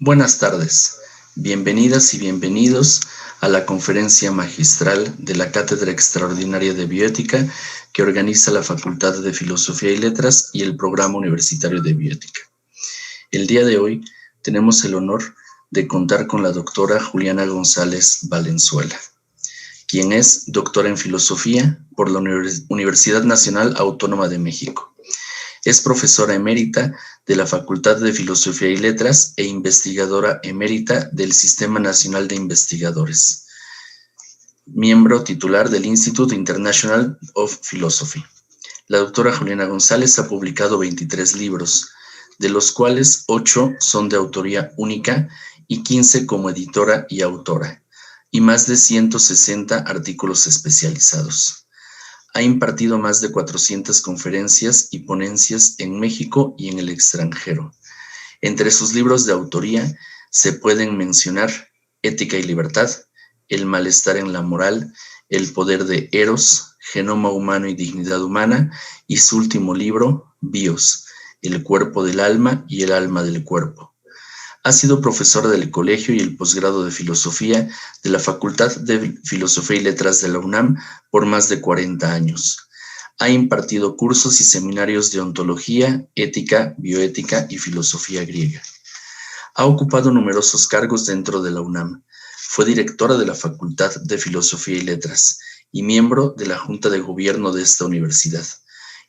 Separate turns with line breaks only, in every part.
Buenas tardes, bienvenidas y bienvenidos a la conferencia magistral de la Cátedra Extraordinaria de Bioética que organiza la Facultad de Filosofía y Letras y el Programa Universitario de Bioética. El día de hoy tenemos el honor de contar con la doctora Juliana González Valenzuela, quien es doctora en Filosofía por la Universidad Nacional Autónoma de México. Es profesora emérita de la Facultad de Filosofía y Letras e investigadora emérita del Sistema Nacional de Investigadores. Miembro titular del Institute International of Philosophy. La doctora Juliana González ha publicado 23 libros, de los cuales 8 son de autoría única y 15 como editora y autora, y más de 160 artículos especializados. Ha impartido más de 400 conferencias y ponencias en México y en el extranjero. Entre sus libros de autoría se pueden mencionar Ética y Libertad, El malestar en la moral, El poder de Eros, Genoma humano y dignidad humana, y su último libro, Bios, El cuerpo del alma y el alma del cuerpo. Ha sido profesora del Colegio y el Posgrado de Filosofía de la Facultad de Filosofía y Letras de la UNAM por más de 40 años. Ha impartido cursos y seminarios de ontología, ética, bioética y filosofía griega. Ha ocupado numerosos cargos dentro de la UNAM. Fue directora de la Facultad de Filosofía y Letras y miembro de la Junta de Gobierno de esta universidad.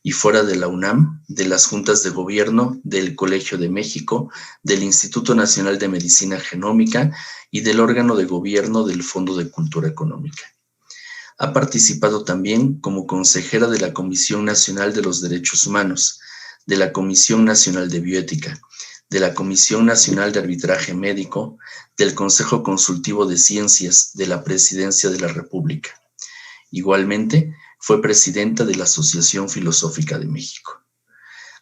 Y fuera de la UNAM, de las juntas de gobierno del Colegio de México, del Instituto Nacional de Medicina Genómica y del órgano de gobierno del Fondo de Cultura Económica. Ha participado también como consejera de la Comisión Nacional de los Derechos Humanos, de la Comisión Nacional de Bioética, de la Comisión Nacional de Arbitraje Médico, del Consejo Consultivo de Ciencias de la Presidencia de la República. Igualmente, fue presidenta de la Asociación Filosófica de México.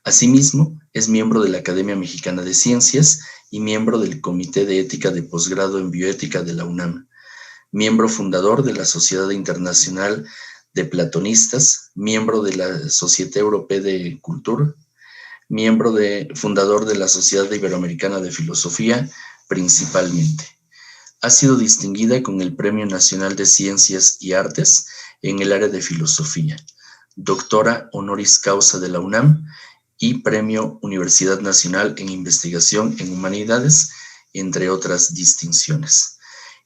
Asimismo, es miembro de la Academia Mexicana de Ciencias y miembro del Comité de Ética de Posgrado en Bioética de la UNAM, miembro fundador de la Sociedad Internacional de Platonistas, miembro de la Société Européenne de Culture, fundador de la Sociedad Iberoamericana de Filosofía, principalmente. Ha sido distinguida con el Premio Nacional de Ciencias y Artes en el área de filosofía, doctora honoris causa de la UNAM y Premio Universidad Nacional en Investigación en Humanidades, entre otras distinciones.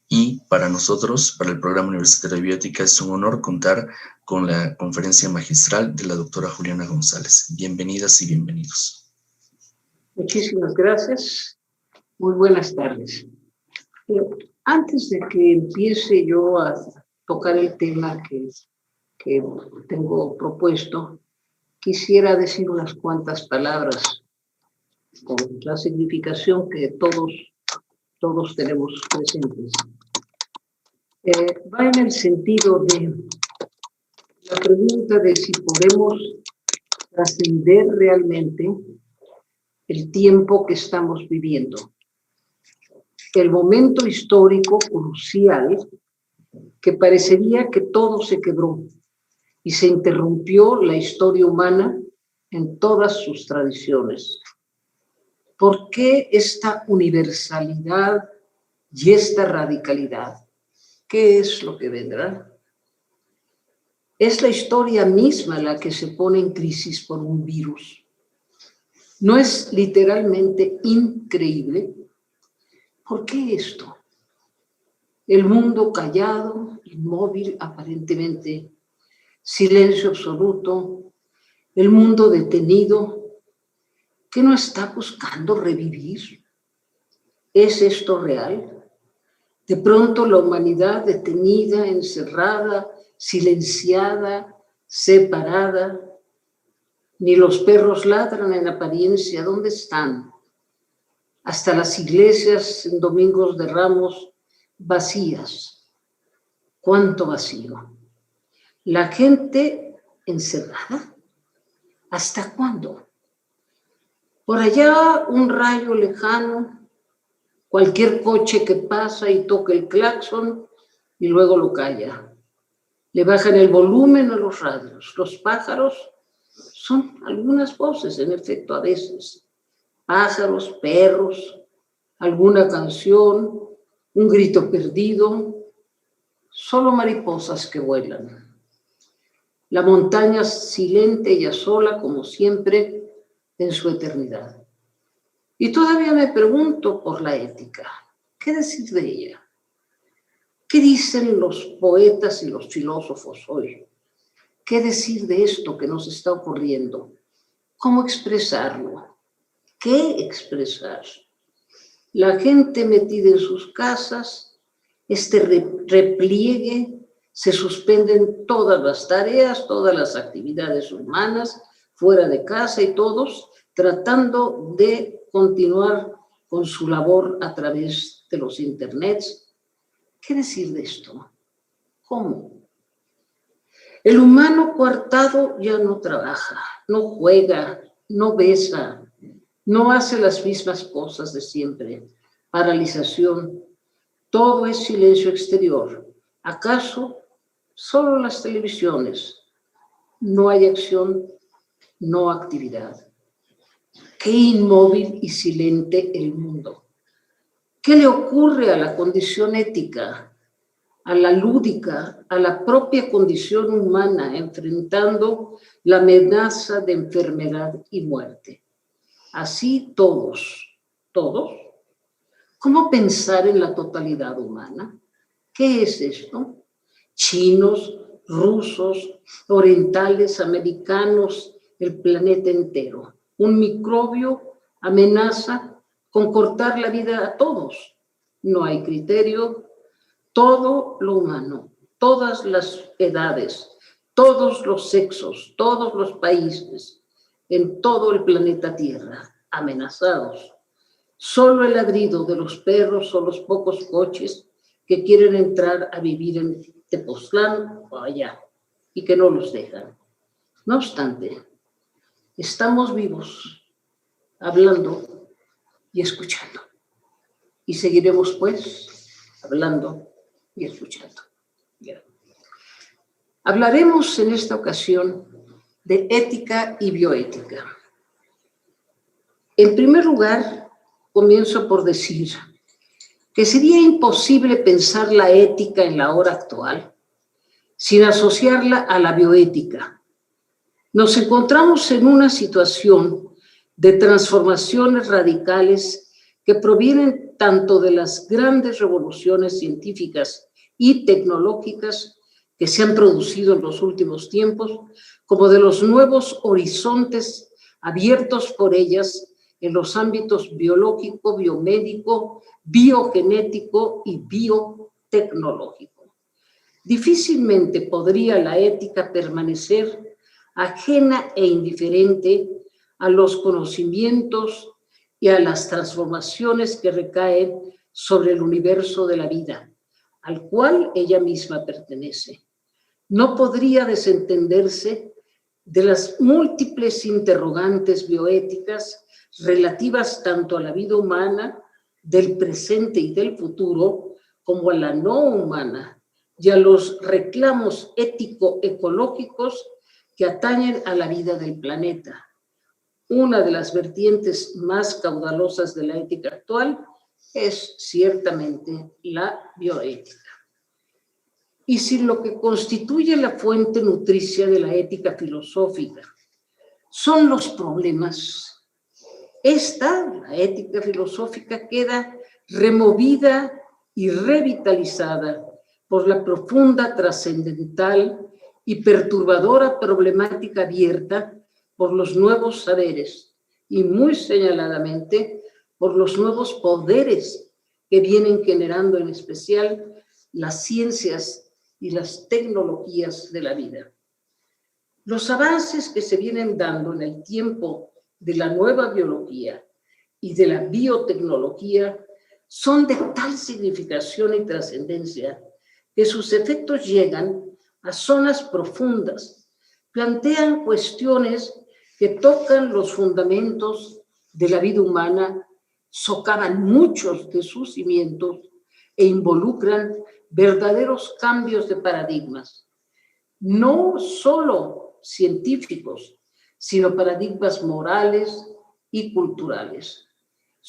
Y para nosotros, para el Programa Universitario de Bioética, es un honor contar con la conferencia magistral de la doctora Juliana González. Bienvenidas y bienvenidos.
Muchísimas gracias. Muy buenas tardes. Antes de que empiece yo a tocar el tema que tengo propuesto, quisiera decir unas cuantas palabras con la significación que todos tenemos presentes. Va en el sentido de la pregunta de si podemos trascender realmente el tiempo que estamos viviendo. El momento histórico crucial que parecería que todo se quebró y se interrumpió la historia humana en todas sus tradiciones. ¿Por qué esta universalidad y esta radicalidad? ¿Qué es lo que vendrá? Es la historia misma la que se pone en crisis por un virus. ¿No es literalmente increíble? ¿Por qué esto? El mundo callado, inmóvil, aparentemente, silencio absoluto, el mundo detenido, que no está buscando revivir. ¿Es esto real? De pronto la humanidad detenida, encerrada, silenciada, separada. Ni los perros ladran en apariencia. ¿Dónde están? Hasta las iglesias en domingos de Ramos vacías. ¿Cuánto vacío? La gente encerrada. ¿Hasta cuándo? Por allá un rayo lejano, cualquier coche que pasa y toca el claxon y luego lo calla. Le bajan el volumen a los radios. Los pájaros son algunas voces, en efecto, a veces. Pájaros, perros, alguna canción, un grito perdido, solo mariposas que vuelan. La montaña silente ella sola, como siempre, en su eternidad. Y todavía me pregunto por la ética. ¿Qué decir de ella? ¿Qué dicen los poetas y los filósofos hoy? ¿Qué decir de esto que nos está ocurriendo? ¿Cómo expresarlo? ¿Qué expresar? La gente metida en sus casas, este repliegue, se suspenden todas las tareas, todas las actividades humanas, fuera de casa y todos tratando de continuar con su labor a través de los internets. ¿Qué decir de esto? ¿Cómo? El humano coartado ya no trabaja, no juega, no besa, no hace las mismas cosas de siempre. Paralización, todo es silencio exterior. ¿Acaso solo las televisiones? No hay acción, no actividad. Qué inmóvil y silente el mundo. ¿Qué le ocurre a la condición ética, a la lúdica, a la propia condición humana, enfrentando la amenaza de enfermedad y muerte? Así todos. ¿Cómo pensar en la totalidad humana? ¿Qué es esto? Chinos, rusos, orientales, americanos, el planeta entero. Un microbio amenaza con cortar la vida a todos. No hay criterio. Todo lo humano, todas las edades, todos los sexos, todos los países, en todo el planeta Tierra, amenazados. Solo el ladrido de los perros o los pocos coches que quieren entrar a vivir en Tepoztlán o allá y que no los dejan. No obstante, estamos vivos, hablando y escuchando. Y seguiremos, pues, hablando y escuchando. Bien. Hablaremos en esta ocasión de ética y bioética. En primer lugar, comienzo por decir que sería imposible pensar la ética en la hora actual sin asociarla a la bioética. Nos encontramos en una situación de transformaciones radicales que provienen tanto de las grandes revoluciones científicas y tecnológicas que se han producido en los últimos tiempos, como de los nuevos horizontes abiertos por ellas en los ámbitos biológico, biomédico, biogenético y biotecnológico. Difícilmente podría la ética permanecer ajena e indiferente a los conocimientos y a las transformaciones que recaen sobre el universo de la vida, al cual ella misma pertenece. No podría desentenderse de las múltiples interrogantes bioéticas relativas tanto a la vida humana del presente y del futuro, como a la no humana y a los reclamos ético-ecológicos que atañen a la vida del planeta. Una de las vertientes más caudalosas de la ética actual es ciertamente la bioética. Y si lo que constituye la fuente nutricia de la ética filosófica son los problemas, la ética filosófica, queda removida y revitalizada por la profunda, trascendental y perturbadora problemática abierta por los nuevos saberes y muy señaladamente por los nuevos poderes que vienen generando en especial las ciencias y las tecnologías de la vida. Los avances que se vienen dando en el tiempo de la nueva biología y de la biotecnología son de tal significación y trascendencia que sus efectos llegan a zonas profundas, plantean cuestiones que tocan los fundamentos de la vida humana, socavan muchos de sus cimientos e involucran verdaderos cambios de paradigmas, no solo científicos, sino paradigmas morales y culturales.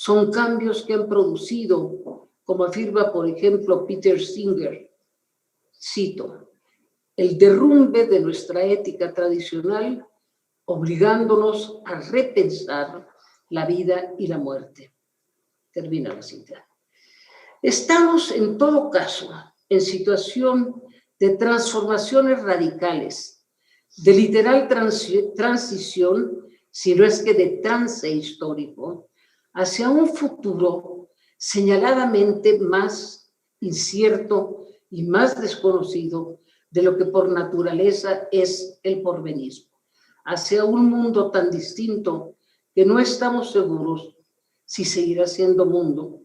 Son cambios que han producido, como afirma por ejemplo Peter Singer, cito, el derrumbe de nuestra ética tradicional, obligándonos a repensar la vida y la muerte. Termina la cita. Estamos en todo caso en situación de transformaciones radicales, de literal transición, si no es que de trance histórico, hacia un futuro señaladamente más incierto y más desconocido de lo que por naturaleza es el porvenir, hacia un mundo tan distinto que no estamos seguros si seguirá siendo mundo,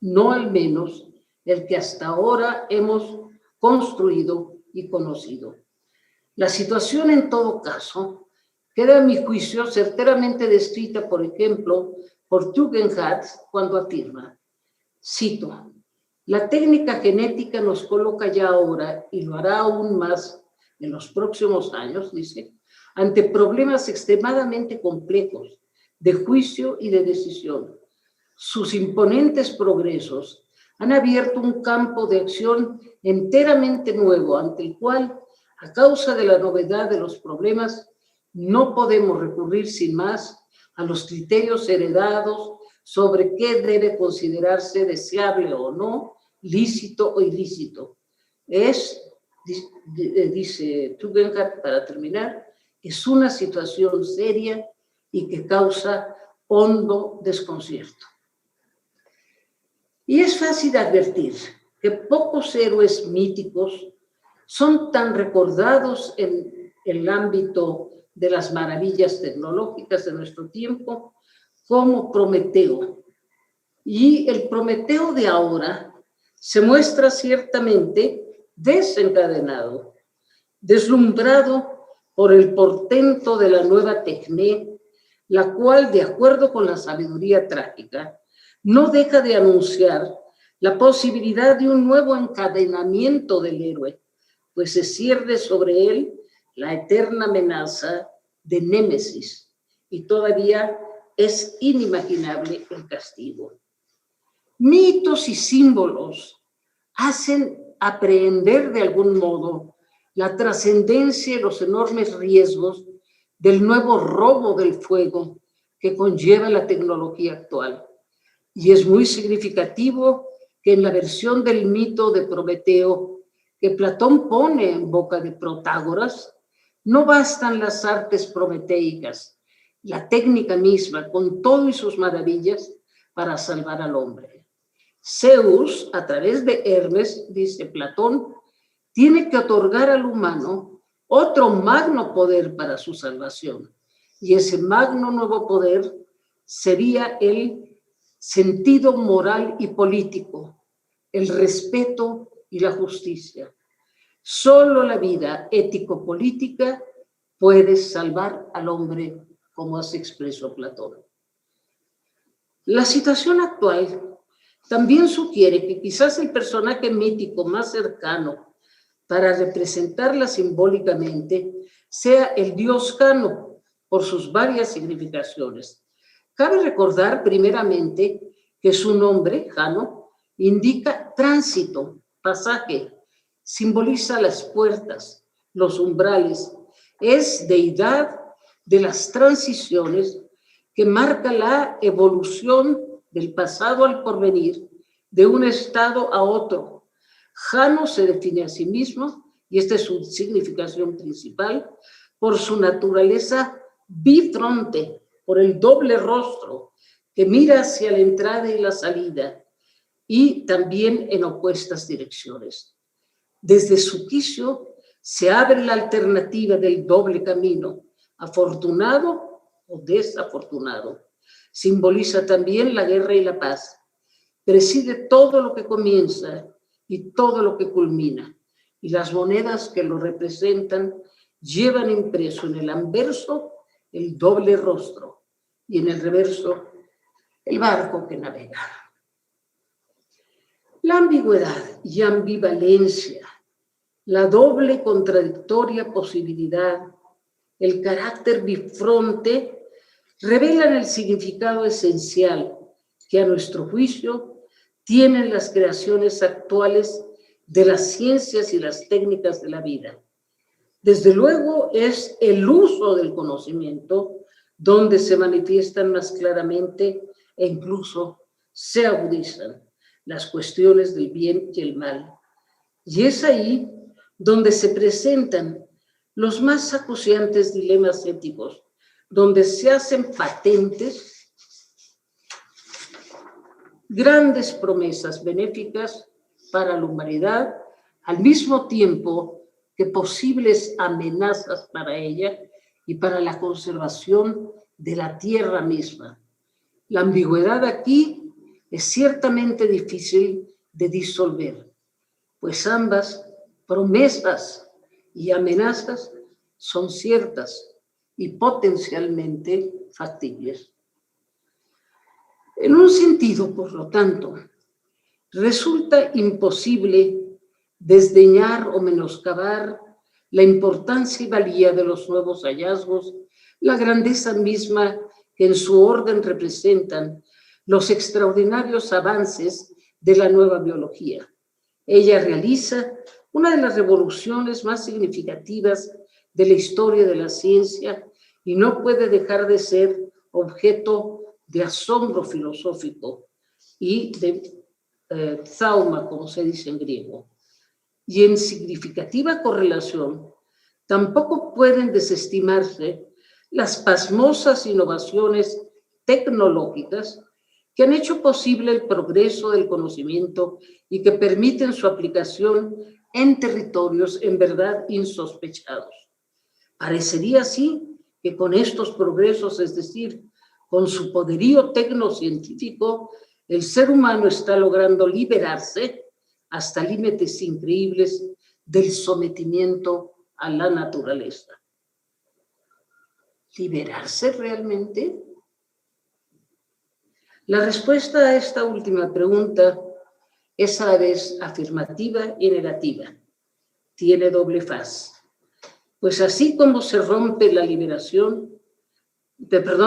no al menos el que hasta ahora hemos construido y conocido. La situación, en todo caso, queda, a mi juicio, certeramente descrita, por ejemplo, por Tugendhat cuando afirma, cito, la técnica genética nos coloca ya ahora, y lo hará aún más en los próximos años, dice, ante problemas extremadamente complejos de juicio y de decisión. Sus imponentes progresos han abierto un campo de acción enteramente nuevo, ante el cual, a causa de la novedad de los problemas, no podemos recurrir sin más a los criterios heredados sobre qué debe considerarse deseable o no, lícito o ilícito. Dice Tugendhat, para terminar, es una situación seria y que causa hondo desconcierto. Y es fácil advertir que pocos héroes míticos son tan recordados en el ámbito de las maravillas tecnológicas de nuestro tiempo como Prometeo. Y el Prometeo de ahora se muestra ciertamente desencadenado, deslumbrado por el portento de la nueva Tecné, la cual, de acuerdo con la sabiduría trágica, no deja de anunciar la posibilidad de un nuevo encadenamiento del héroe, pues se cierne sobre él la eterna amenaza de Némesis, y todavía es inimaginable el castigo. Mitos y símbolos hacen aprehender de algún modo la trascendencia y los enormes riesgos del nuevo robo del fuego que conlleva la tecnología actual. Y es muy significativo que en la versión del mito de Prometeo que Platón pone en boca de Protágoras, no bastan las artes prometeicas, la técnica misma, con todo y sus maravillas, para salvar al hombre. Zeus, a través de Hermes, dice Platón, tiene que otorgar al humano otro magno poder para su salvación. Y ese magno nuevo poder sería el sentido moral y político, el respeto y la justicia. Solo la vida ético-política puede salvar al hombre, como hace expreso Platón. La situación actual también sugiere que quizás el personaje mítico más cercano para representarla simbólicamente sea el dios Jano, por sus varias significaciones. Cabe recordar primeramente que su nombre, Jano, indica tránsito, pasaje, simboliza las puertas, los umbrales, es deidad de las transiciones que marca la evolución del pasado al porvenir, de un estado a otro. Jano se define a sí mismo, y esta es su significación principal, por su naturaleza bifronte, por el doble rostro, que mira hacia la entrada y la salida, y también en opuestas direcciones. Desde su quicio se abre la alternativa del doble camino, afortunado o desafortunado. Simboliza también la guerra y la paz. Preside todo lo que comienza y todo lo que culmina. Y las monedas que lo representan llevan impreso en el anverso el doble rostro y en el reverso el barco que navega. La ambigüedad y ambivalencia, la doble contradictoria posibilidad, el carácter bifronte, revelan el significado esencial que a nuestro juicio tienen las creaciones actuales de las ciencias y las técnicas de la vida. Desde luego es el uso del conocimiento donde se manifiestan más claramente e incluso se agudizan las cuestiones del bien y el mal. Y es ahí donde se presentan los más acuciantes dilemas éticos, donde se hacen patentes grandes promesas benéficas para la humanidad, al mismo tiempo que posibles amenazas para ella y para la conservación de la tierra misma. La ambigüedad aquí es ciertamente difícil de disolver, pues ambas promesas y amenazas son ciertas y potencialmente factibles. En un sentido, por lo tanto, resulta imposible desdeñar o menoscabar la importancia y valía de los nuevos hallazgos, la grandeza misma que en su orden representan los extraordinarios avances de la nueva biología. Ella realiza una de las revoluciones más significativas de la historia de la ciencia y no puede dejar de ser objeto de asombro filosófico y de zauma, como se dice en griego. Y en significativa correlación, tampoco pueden desestimarse las pasmosas innovaciones tecnológicas que han hecho posible el progreso del conocimiento y que permiten su aplicación en territorios en verdad insospechados. Parecería así que con estos progresos, es decir, con su poderío tecnocientífico, el ser humano está logrando liberarse hasta límites increíbles del sometimiento a la naturaleza. ¿Liberarse realmente? La respuesta a esta última pregunta es a la vez afirmativa y negativa. Tiene doble faz. Pues así como se rompe la liberación,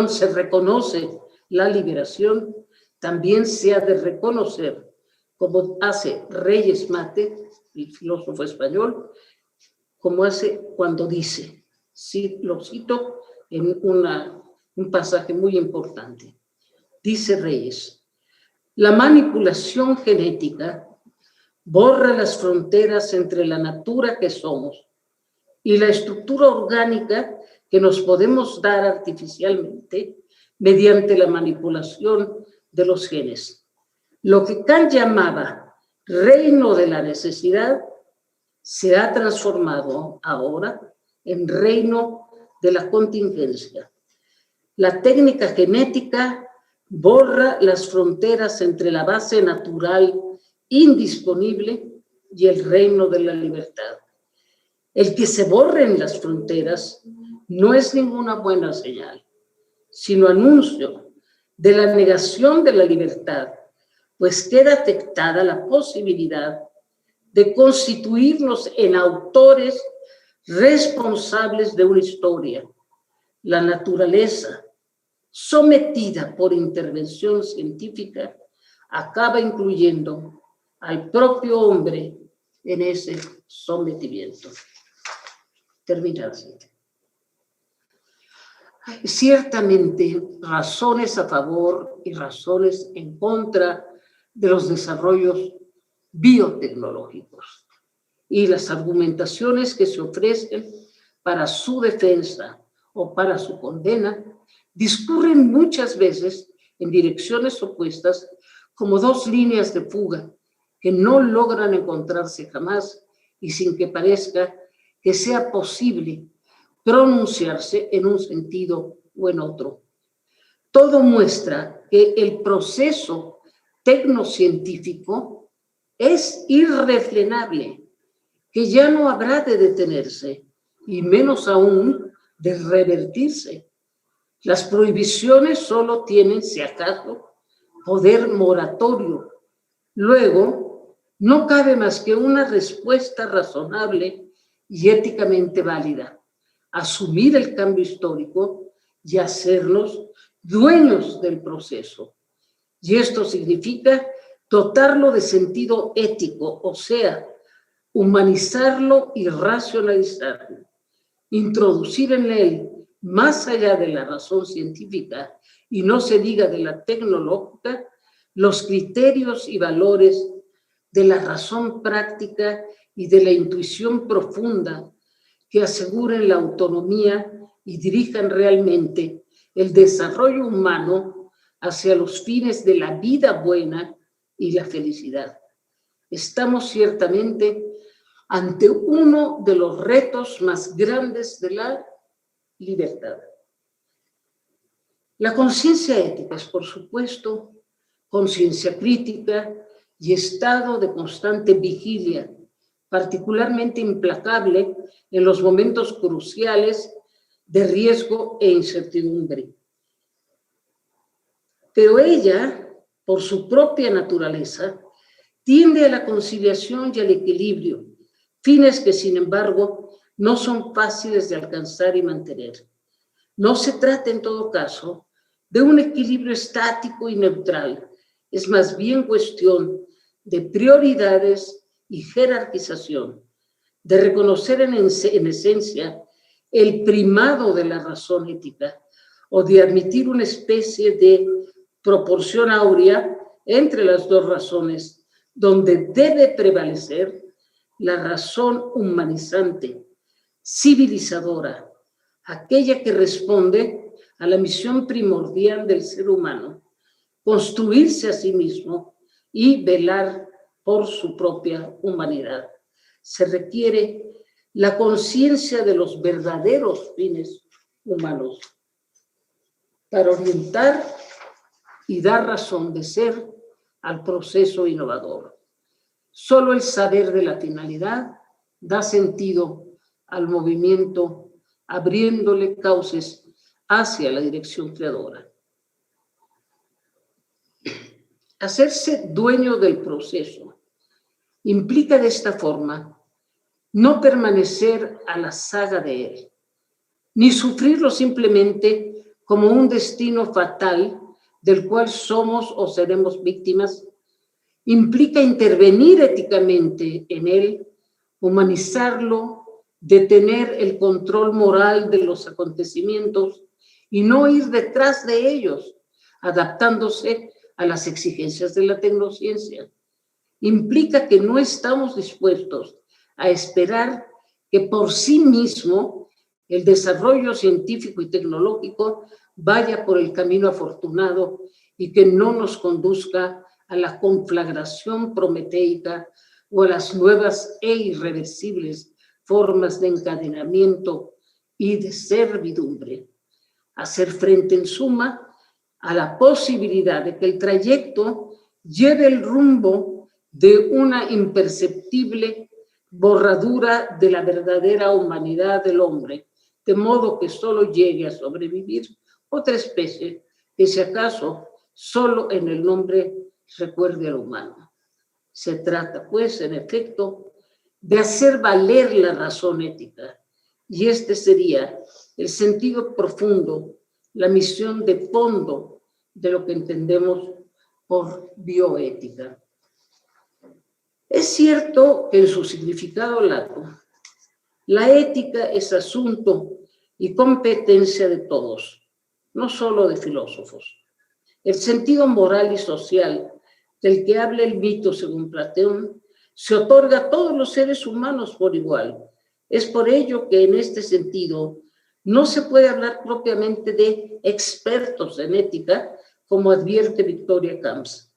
se reconoce la liberación, también se ha de reconocer, como hace Reyes Mate, el filósofo español, como hace cuando dice, sí, lo cito en un pasaje muy importante. Dice Reyes, la manipulación genética borra las fronteras entre la natura que somos y la estructura orgánica que nos podemos dar artificialmente mediante la manipulación de los genes. Lo que Kant llamaba reino de la necesidad se ha transformado ahora en reino de la contingencia. La técnica genética borra las fronteras entre la base natural indisponible y el reino de la libertad. El que se borren las fronteras no es ninguna buena señal, sino anuncio de la negación de la libertad, pues queda afectada la posibilidad de constituirnos en autores responsables de una historia. La naturaleza, sometida por intervención científica, acaba incluyendo al propio hombre en ese sometimiento. Terminarse. Hay ciertamente razones a favor y razones en contra de los desarrollos biotecnológicos y las argumentaciones que se ofrecen para su defensa o para su condena discurren muchas veces en direcciones opuestas como dos líneas de fuga que no logran encontrarse jamás y sin que parezca que sea posible pronunciarse en un sentido o en otro. Todo muestra que el proceso tecnocientífico es irrefrenable, que ya no habrá de detenerse y menos aún de revertirse. Las prohibiciones solo tienen, si acaso, poder moratorio. Luego, no cabe más que una respuesta razonable y éticamente válida: asumir el cambio histórico y hacernos dueños del proceso. Y esto significa dotarlo de sentido ético, o sea, humanizarlo y racionalizarlo, introducir en él, más allá de la razón científica y no se diga de la tecnológica, los criterios y valores de la razón práctica y de la intuición profunda que aseguren la autonomía y dirijan realmente el desarrollo humano hacia los fines de la vida buena y la felicidad. Estamos ciertamente ante uno de los retos más grandes de la libertad. La conciencia ética es, por supuesto, conciencia crítica y estado de constante vigilia, particularmente implacable en los momentos cruciales de riesgo e incertidumbre. Pero ella, por su propia naturaleza, tiende a la conciliación y al equilibrio, fines que, sin embargo, no son fáciles de alcanzar y mantener. No se trata, en todo caso, de un equilibrio estático y neutral. Es más bien cuestión de prioridades y jerarquización, de reconocer en esencia el primado de la razón ética o de admitir una especie de proporción áurea entre las dos razones, donde debe prevalecer la razón humanizante, civilizadora, aquella que responde a la misión primordial del ser humano, construirse a sí mismo y velar por su propia humanidad. Se requiere la conciencia de los verdaderos fines humanos para orientar y dar razón de ser al proceso innovador. Solo el saber de la finalidad da sentido al movimiento, abriéndole cauces hacia la dirección creadora. Hacerse dueño del proceso implica de esta forma no permanecer a la saga de él, ni sufrirlo simplemente como un destino fatal del cual somos o seremos víctimas. Implica intervenir éticamente en él, humanizarlo, detener el control moral de los acontecimientos y no ir detrás de ellos, adaptándose a las exigencias de la tecnociencia. Implica que no estamos dispuestos a esperar que por sí mismo el desarrollo científico y tecnológico vaya por el camino afortunado y que no nos conduzca a la conflagración prometeica o a las nuevas e irreversibles formas de encadenamiento y de servidumbre. Hacer frente, en suma, a la posibilidad de que el trayecto lleve el rumbo de una imperceptible borradura de la verdadera humanidad del hombre, de modo que solo llegue a sobrevivir otra especie que, si acaso, solo en el nombre recuerde al humano. Se trata, pues, en efecto, de hacer valer la razón ética, y este sería el sentido profundo, la misión de fondo de lo que entendemos por bioética. Es cierto que en su significado lato, la ética es asunto y competencia de todos, no solo de filósofos. El sentido moral y social del que habla el mito según Platón se otorga a todos los seres humanos por igual. Es por ello que en este sentido no se puede hablar propiamente de expertos en ética, como advierte Victoria Camps.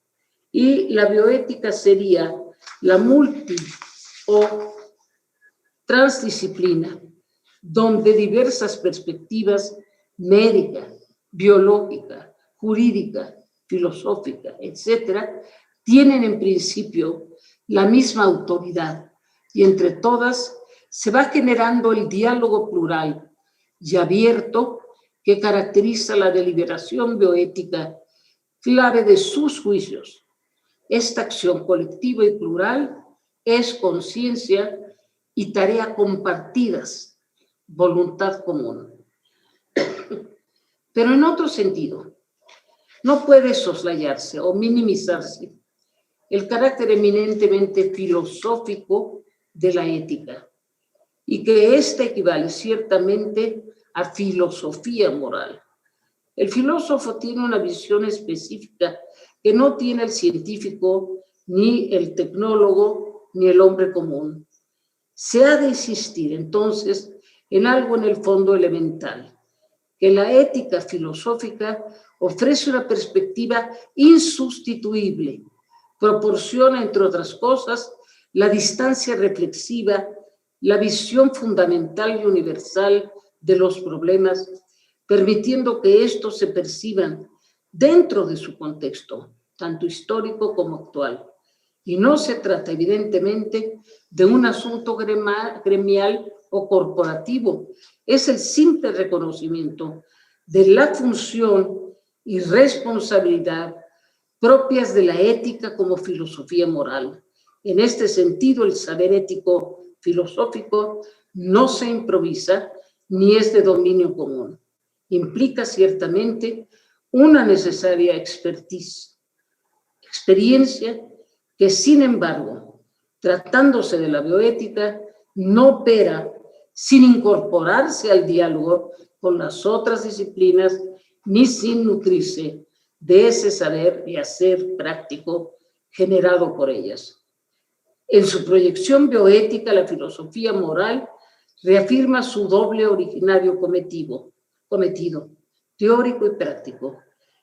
Y la bioética sería la multi o transdisciplina, donde diversas perspectivas médica, biológica, jurídica, filosófica, etcétera, tienen en principio la misma autoridad y entre todas se va generando el diálogo plural y abierto que caracteriza la deliberación bioética, clave de sus juicios. Esta acción colectiva y plural es conciencia y tarea compartidas, voluntad común. Pero en otro sentido, no puede soslayarse o minimizarse el carácter eminentemente filosófico de la ética, y que ésta equivale ciertamente a filosofía moral. El filósofo tiene una visión específica que no tiene el científico, ni el tecnólogo, ni el hombre común. Se ha de insistir entonces en algo en el fondo elemental, que la ética filosófica ofrece una perspectiva insustituible, proporciona, entre otras cosas, la distancia reflexiva, la visión fundamental y universal de los problemas, permitiendo que estos se perciban dentro de su contexto, tanto histórico como actual. Y no se trata, evidentemente, de un asunto gremial o corporativo. Es el simple reconocimiento de la función y responsabilidad propias de la ética como filosofía moral. En este sentido, el saber ético filosófico no se improvisa ni es de dominio común. Implica ciertamente una necesaria experiencia que, sin embargo, tratándose de la bioética, no opera sin incorporarse al diálogo con las otras disciplinas ni sin nutrirse de ese saber y hacer práctico generado por ellas. En su proyección bioética, la filosofía moral reafirma su doble originario cometido, teórico y práctico.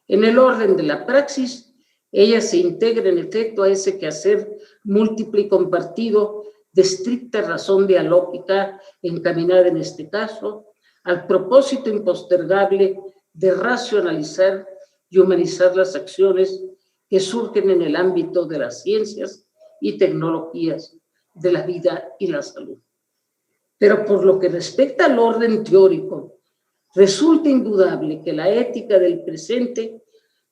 En el orden de la praxis, ella se integra en efecto a ese quehacer múltiple y compartido de estricta razón dialógica, encaminada en este caso al propósito impostergable de racionalizar y humanizar las acciones que surgen en el ámbito de las ciencias y tecnologías de la vida y la salud. Pero por lo que respecta al orden teórico, resulta indudable que la ética del presente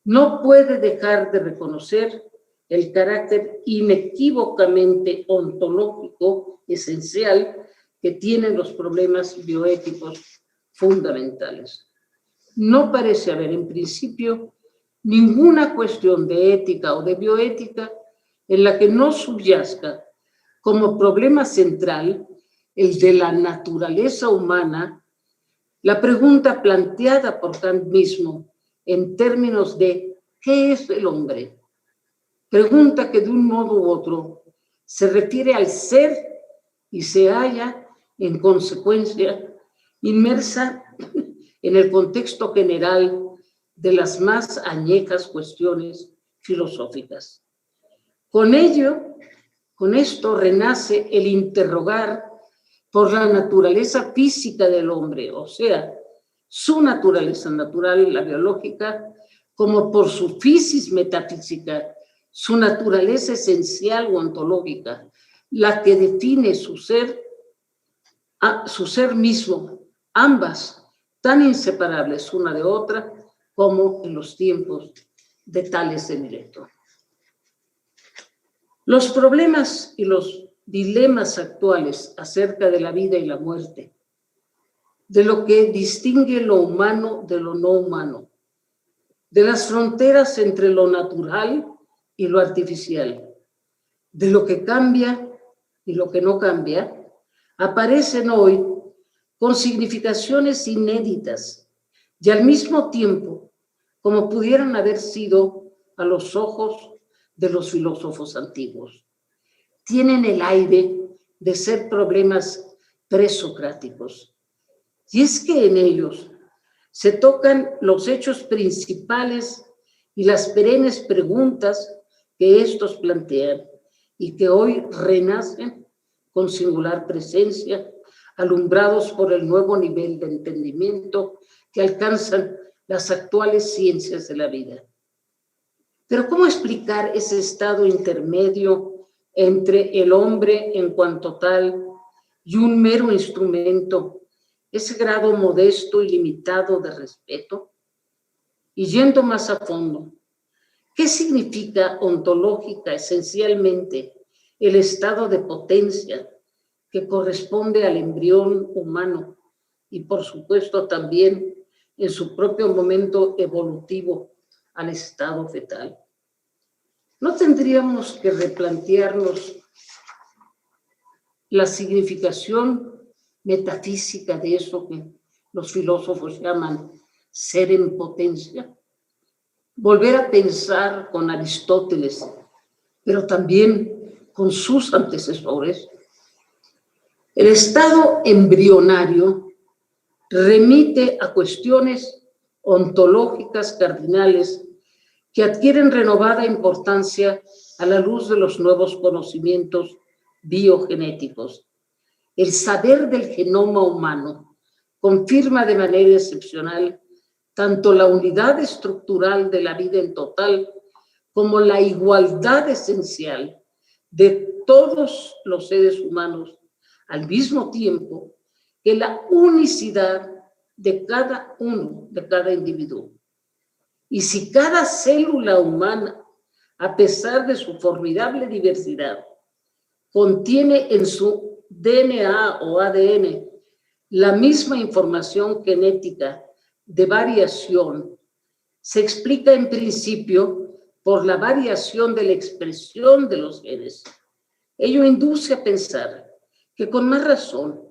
no puede dejar de reconocer el carácter inequívocamente ontológico esencial que tienen los problemas bioéticos fundamentales. No parece haber en principio ninguna cuestión de ética o de bioética en la que no subyazga como problema central el de la naturaleza humana, la pregunta planteada por Kant mismo en términos de ¿qué es el hombre? Pregunta que de un modo u otro se refiere al ser y se halla, en consecuencia, inmersa en el contexto general de las más añejas cuestiones filosóficas. Con esto renace el interrogar por la naturaleza física del hombre, o sea, su naturaleza natural, la biológica, como por su physis metafísica, su naturaleza esencial o ontológica, la que define su ser mismo, ambas tan inseparables una de otra como en los tiempos de Tales de Mileto. Los problemas y los dilemas actuales acerca de la vida y la muerte, de lo que distingue lo humano de lo no humano, de las fronteras entre lo natural y lo artificial, de lo que cambia y lo que no cambia, aparecen hoy con significaciones inéditas y al mismo tiempo como pudieran haber sido a los ojos de los filósofos antiguos. Tienen el aire de ser problemas presocráticos. Y es que en ellos se tocan los hechos principales y las perennes preguntas que estos plantean y que hoy renacen con singular presencia, alumbrados por el nuevo nivel de entendimiento que alcanzan las actuales ciencias de la vida. Pero ¿cómo explicar ese estado intermedio entre el hombre en cuanto tal y un mero instrumento, ese grado modesto y limitado de respeto? Y yendo más a fondo, ¿qué significa ontológica esencialmente el estado de potencia que corresponde al embrión humano y por supuesto también en su propio momento evolutivo al estado fetal. ¿No tendríamos que replantearnos la significación metafísica de eso que los filósofos llaman ser en potencia? Volver a pensar con Aristóteles, pero también con sus antecesores. El estado embrionario remite a cuestiones ontológicas cardinales que adquieren renovada importancia a la luz de los nuevos conocimientos biogenéticos. El saber del genoma humano confirma de manera excepcional tanto la unidad estructural de la vida en total como la igualdad esencial de todos los seres humanos, al mismo tiempo que la unicidad de cada uno, de cada individuo. Y si cada célula humana, a pesar de su formidable diversidad, contiene en su DNA o ADN la misma información genética de variación, se explica en principio por la variación de la expresión de los genes. Ello induce a pensar que con más razón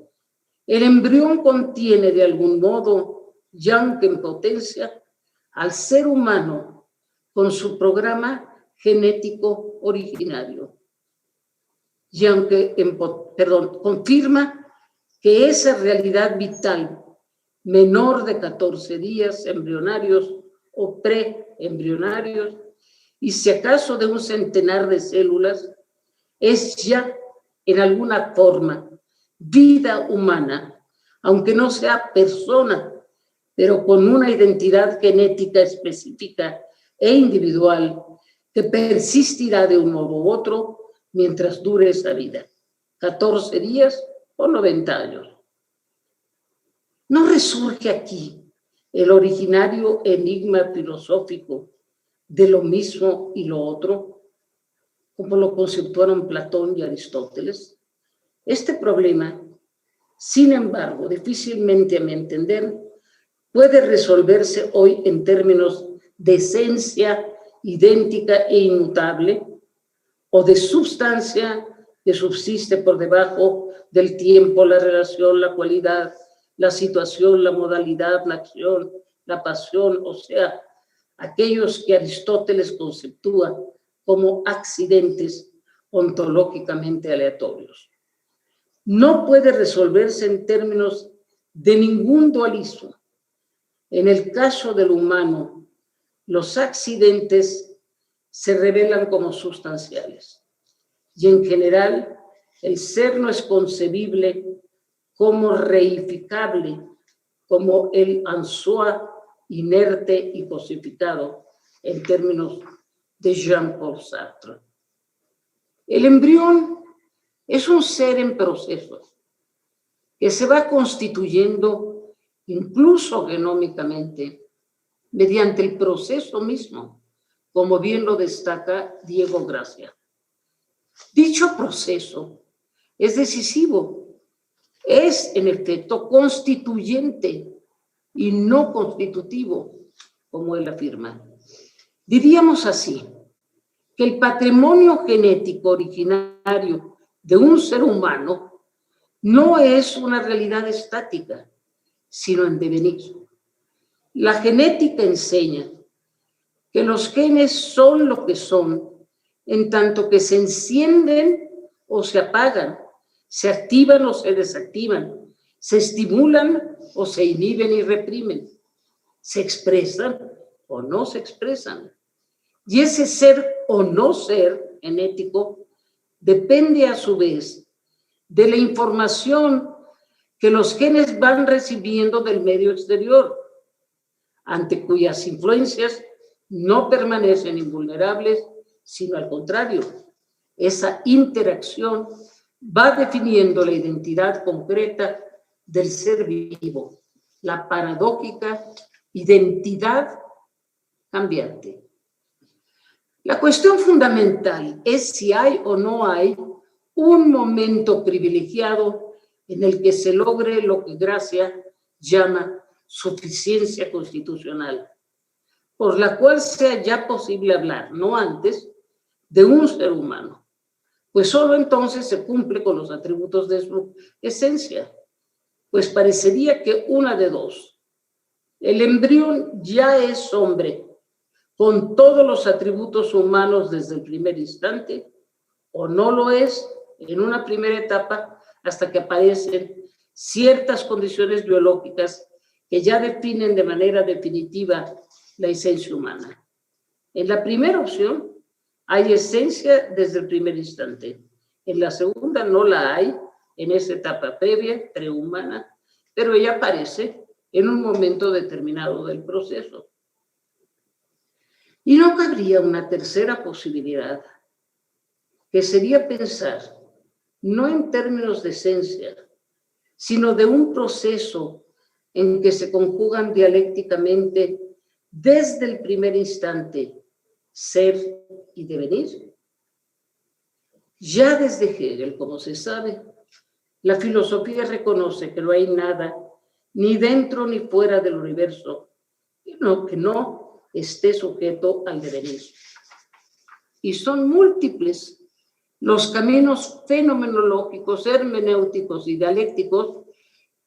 el embrión contiene de algún modo, ya aunque en potencia, al ser humano con su programa genético originario. Y aunque, confirma que esa realidad vital menor de 14 días embrionarios o preembrionarios, y si acaso de un centenar de células, es ya en alguna forma vida humana, aunque no sea persona, pero con una identidad genética específica e individual que persistirá de un modo u otro mientras dure esa vida, 14 días o 90 años. ¿No resurge aquí el originario enigma filosófico de lo mismo y lo otro, como lo conceptuaron Platón y Aristóteles? Este problema, sin embargo, difícilmente a mi entender, puede resolverse hoy en términos de esencia idéntica e inmutable o de sustancia que subsiste por debajo del tiempo, la relación, la cualidad, la situación, la modalidad, la acción, la pasión, o sea, aquellos que Aristóteles conceptúa como accidentes ontológicamente aleatorios. No puede resolverse en términos de ningún dualismo. En el caso del humano, los accidentes se revelan como sustanciales y en general el ser no es concebible como reificable, como el ansua inerte y cosificado en términos de Jean-Paul Sartre. El embrión es un ser en proceso que se va constituyendo incluso genómicamente mediante el proceso mismo, como bien lo destaca Diego Gracia. Dicho proceso es decisivo, es en efecto constituyente y no constitutivo, como él afirma. Diríamos así, que el patrimonio genético originario de un ser humano no es una realidad estática, sino en devenir. La genética enseña que los genes son lo que son, en tanto que se encienden o se apagan, se activan o se desactivan, se estimulan o se inhiben y reprimen, se expresan o no se expresan. Y ese ser o no ser genético depende a su vez de la información que los genes van recibiendo del medio exterior, ante cuyas influencias no permanecen invulnerables, sino al contrario, esa interacción va definiendo la identidad concreta del ser vivo, la paradójica identidad cambiante. La cuestión fundamental es si hay o no hay un momento privilegiado en el que se logre lo que Gracia llama suficiencia constitucional, por la cual sea ya posible hablar, no antes, de un ser humano, pues solo entonces se cumple con los atributos de su esencia, pues parecería que una de dos: el embrión ya es hombre, con todos los atributos humanos desde el primer instante, o no lo es en una primera etapa hasta que aparecen ciertas condiciones biológicas que ya definen de manera definitiva la esencia humana. En la primera opción hay esencia desde el primer instante. En la segunda no la hay, en esa etapa previa, prehumana, pero ella aparece en un momento determinado del proceso. Y no cabría una tercera posibilidad, que sería pensar no en términos de esencia, sino de un proceso en que se conjugan dialécticamente desde el primer instante ser y devenir. Ya desde Hegel, como se sabe, la filosofía reconoce que no hay nada ni dentro ni fuera del universo que no esté sujeto al devenir. Y son múltiples los caminos fenomenológicos, hermenéuticos y dialécticos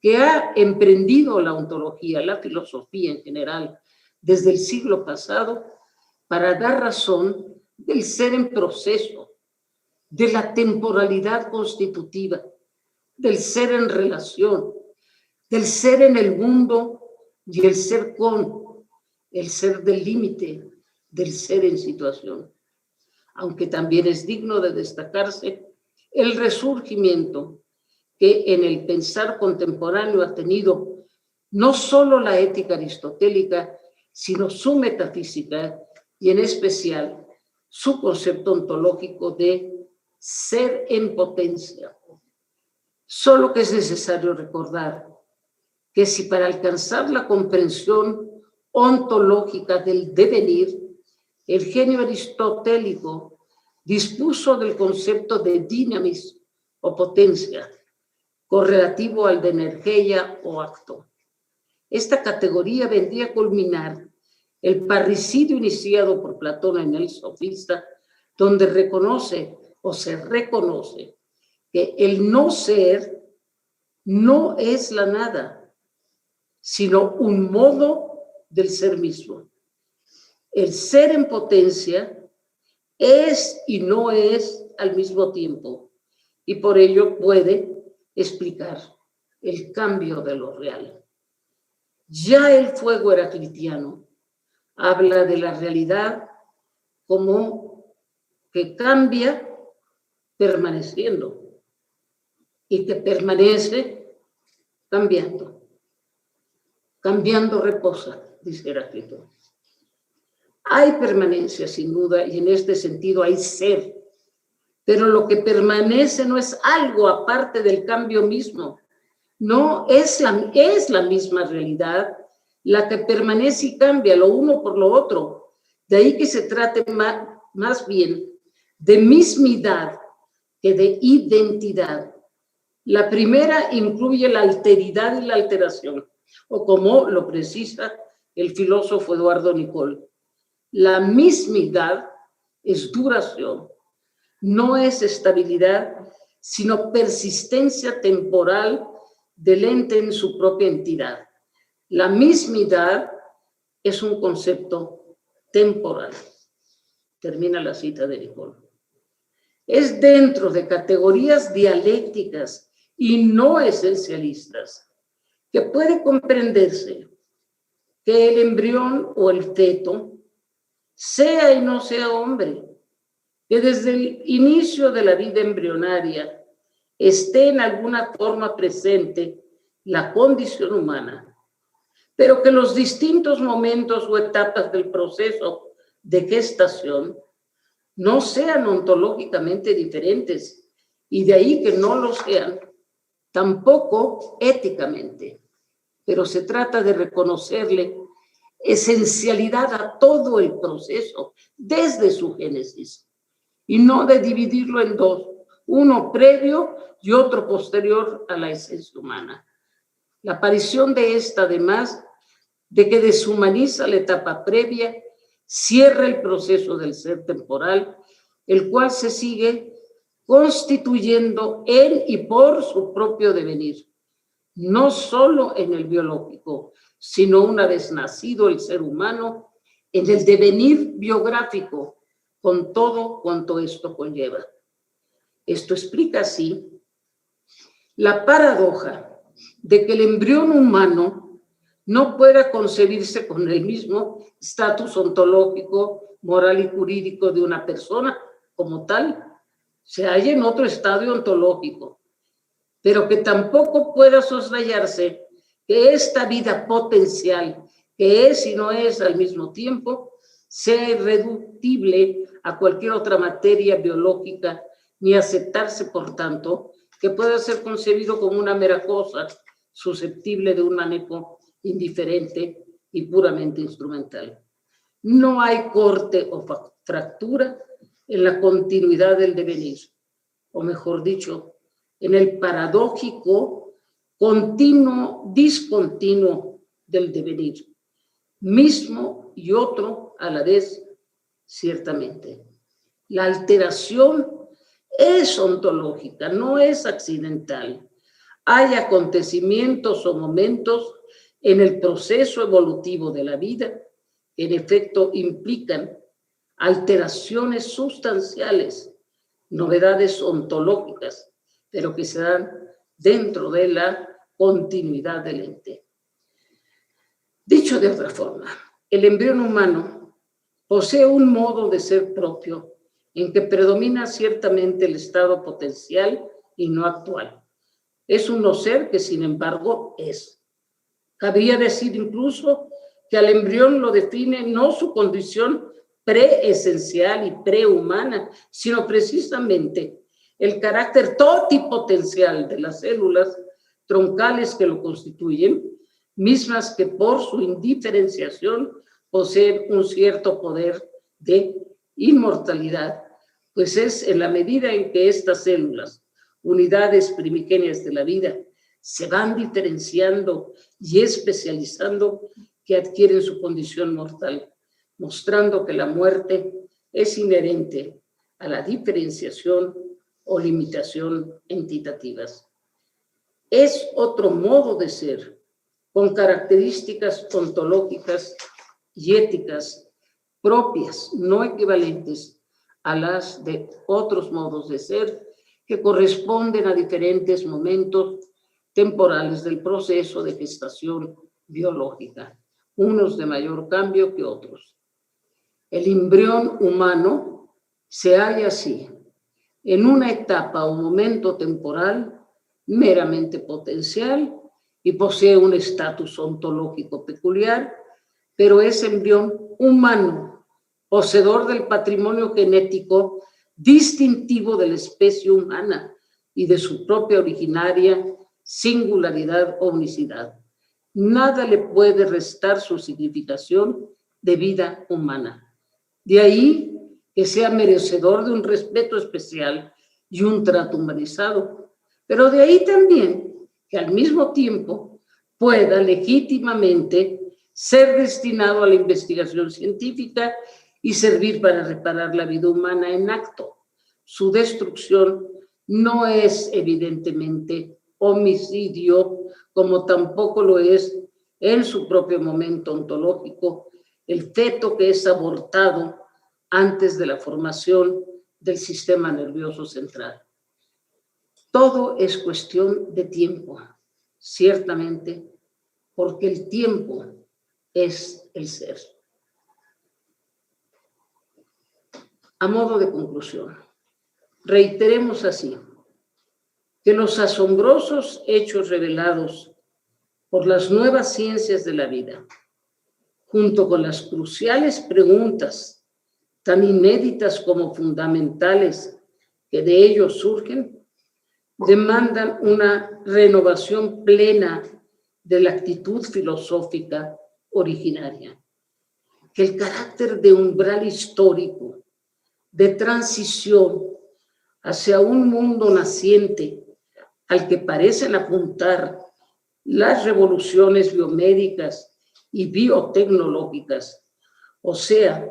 que ha emprendido la ontología, la filosofía en general, desde el siglo pasado, para dar razón del ser en proceso, de la temporalidad constitutiva, del ser en relación, del ser en el mundo y el ser con, el ser del límite, del ser en situación. Aunque también es digno de destacarse el resurgimiento que en el pensar contemporáneo ha tenido no solo la ética aristotélica, sino su metafísica y en especial su concepto ontológico de ser en potencia. Solo que es necesario recordar que si para alcanzar la comprensión ontológica del devenir, el genio aristotélico dispuso del concepto de dynamis o potencia, correlativo al de energía o acto. Esta categoría vendría a culminar el parricidio iniciado por Platón en el Sofista, donde reconoce o se reconoce que el no ser no es la nada, sino un modo del ser mismo. El ser en potencia es y no es al mismo tiempo, y por ello puede explicar el cambio de lo real. Ya el fuego heraclitiano habla de la realidad como que cambia permaneciendo y que permanece cambiando. Cambiando reposa, dice Heráclito. Hay permanencia sin duda y en este sentido hay ser, pero lo que permanece no es algo aparte del cambio mismo. No, es la misma realidad la que permanece y cambia lo uno por lo otro. De ahí que se trate más bien de mismidad que de identidad. La primera incluye la alteridad y la alteración, o como lo precisa el filósofo Eduardo Nicol, la mismidad es duración, no es estabilidad, sino persistencia temporal del ente en su propia entidad. La mismidad es un concepto temporal. Termina la cita de Nicol. Es dentro de categorías dialécticas y no esencialistas que puede comprenderse que el embrión o el feto sea y no sea hombre, que desde el inicio de la vida embrionaria esté en alguna forma presente la condición humana, pero que los distintos momentos o etapas del proceso de gestación no sean ontológicamente diferentes y de ahí que no lo sean tampoco éticamente, pero se trata de reconocerle esencialidad a todo el proceso desde su génesis y no de dividirlo en dos, uno previo y otro posterior a la esencia humana. La aparición de esta, además, de que deshumaniza la etapa previa, cierra el proceso del ser temporal, el cual se sigue constituyendo en y por su propio devenir, no solo en el biológico, sino una vez nacido el ser humano, en el devenir biográfico, con todo cuanto esto conlleva. Esto explica así la paradoja de que el embrión humano no pueda concebirse con el mismo estatus ontológico, moral y jurídico de una persona como tal, se halla en otro estadio ontológico, pero que tampoco pueda soslayarse que esta vida potencial, que es y no es al mismo tiempo, sea irreductible a cualquier otra materia biológica, ni aceptarse, por tanto, que pueda ser concebido como una mera cosa susceptible de un manejo indiferente y puramente instrumental. No hay corte o fractura en la continuidad del devenir, o mejor dicho, en el paradójico continuo, discontinuo del devenir, mismo y otro a la vez, ciertamente. La alteración es ontológica, no es accidental. Hay acontecimientos o momentos en el proceso evolutivo de la vida que en efecto implican alteraciones sustanciales, novedades ontológicas, pero que se dan dentro de la continuidad del ente. Dicho de otra forma, el embrión humano posee un modo de ser propio en que predomina ciertamente el estado potencial y no actual. Es un no ser que, sin embargo, es. Cabría decir incluso que al embrión lo define no su condición preesencial y prehumana, sino precisamente el carácter totipotencial de las células troncales que lo constituyen, mismas que por su indiferenciación poseen un cierto poder de inmortalidad, pues es en la medida en que estas células, unidades primigenias de la vida, se van diferenciando y especializando que adquieren su condición mortal, mostrando que la muerte es inherente a la diferenciación o limitación entitativas. Es otro modo de ser, con características ontológicas y éticas propias, no equivalentes a las de otros modos de ser que corresponden a diferentes momentos temporales del proceso de gestación biológica, unos de mayor cambio que otros. El embrión humano se halla así, en una etapa o momento temporal meramente potencial y posee un estatus ontológico peculiar, pero es embrión humano, poseedor del patrimonio genético distintivo de la especie humana y de su propia originaria singularidad o unicidad. Nada le puede restar su significación de vida humana. De ahí que sea merecedor de un respeto especial y un trato humanizado, pero de ahí también que al mismo tiempo pueda legítimamente ser destinado a la investigación científica y servir para reparar la vida humana en acto. Su destrucción no es evidentemente homicidio, como tampoco lo es en su propio momento ontológico el feto que es abortado antes de la formación del sistema nervioso central. Todo es cuestión de tiempo, ciertamente, porque el tiempo es el ser. A modo de conclusión, reiteremos así que los asombrosos hechos revelados por las nuevas ciencias de la vida, junto con las cruciales preguntas tan inéditas como fundamentales que de ellos surgen, demandan una renovación plena de la actitud filosófica originaria, que el carácter de umbral histórico, de transición hacia un mundo naciente al que parecen apuntar las revoluciones biomédicas y biotecnológicas, o sea,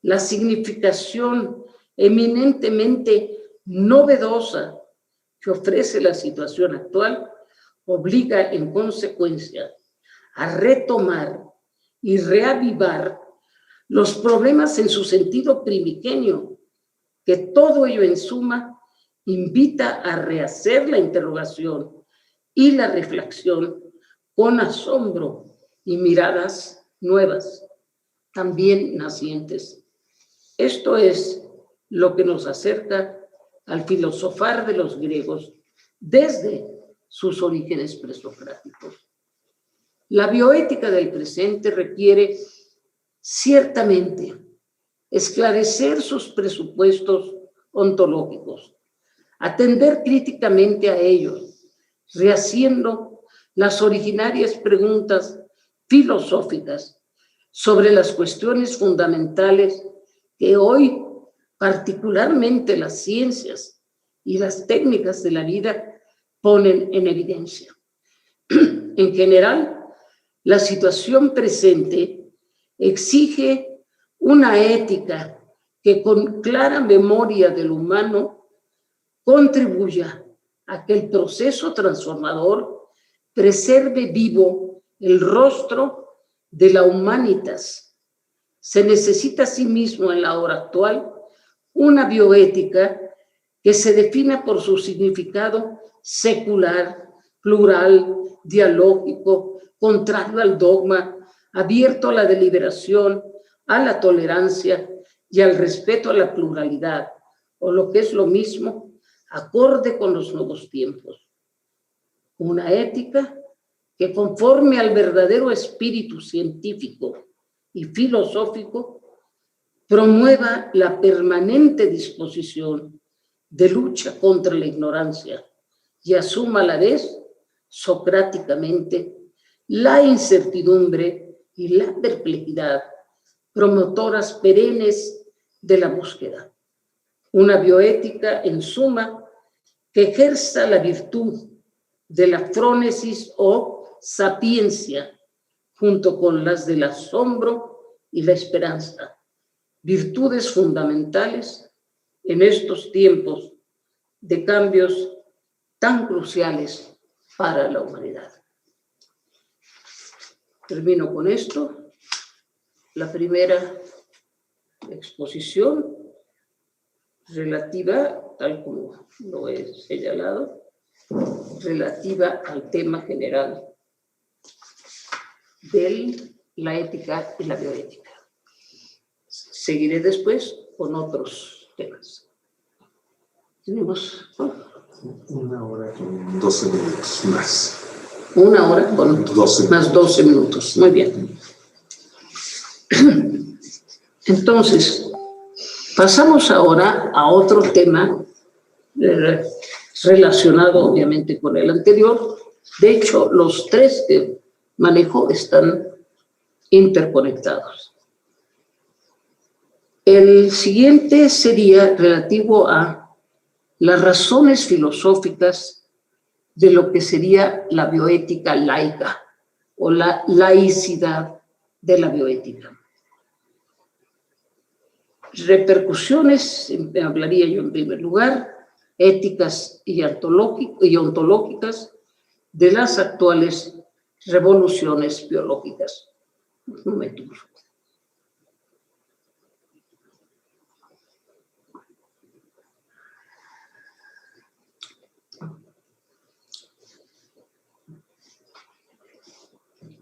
la significación eminentemente novedosa que ofrece la situación actual, obliga en consecuencia a retomar y reavivar los problemas en su sentido primigenio, que todo ello en suma invita a rehacer la interrogación y la reflexión con asombro y miradas nuevas, también nacientes. Esto es lo que nos acerca al filosofar de los griegos desde sus orígenes presocráticos. La bioética del presente requiere ciertamente esclarecer sus presupuestos ontológicos, atender críticamente a ellos, rehaciendo las originarias preguntas filosóficas sobre las cuestiones fundamentales que hoy particularmente las ciencias y las técnicas de la vida ponen en evidencia. En general, la situación presente exige una ética que con clara memoria del humano contribuya a que el proceso transformador preserve vivo el rostro de la humanitas. Se necesita asimismo en la hora actual una bioética que se defina por su significado secular, plural, dialógico, contrario al dogma, abierto a la deliberación, a la tolerancia y al respeto a la pluralidad, o lo que es lo mismo, acorde con los nuevos tiempos. Una ética que conforme al verdadero espíritu científico y filosófico promueva la permanente disposición de lucha contra la ignorancia y asuma a la vez socráticamente la incertidumbre y la perplejidad, promotoras perennes de la búsqueda. Una bioética, en suma, que ejerza la virtud de la frónesis o sapiencia, junto con las del asombro y la esperanza, virtudes fundamentales en estos tiempos de cambios tan cruciales para la humanidad. Termino con esto. La primera exposición relativa, tal como lo he señalado, relativa al tema general de la ética y la bioética. Seguiré después con otros temas. Tenemos
una hora con 12 minutos más.
Una hora con 12 más 12 minutos. Muy bien. Entonces, pasamos ahora a otro tema relacionado obviamente con el anterior. De hecho, los tres que manejo están interconectados. El siguiente sería relativo a las razones filosóficas de lo que sería la bioética laica o la laicidad de la bioética. Repercusiones, hablaría yo en primer lugar, éticas y ontológicas de las actuales revoluciones biológicas. Un momento, por favor.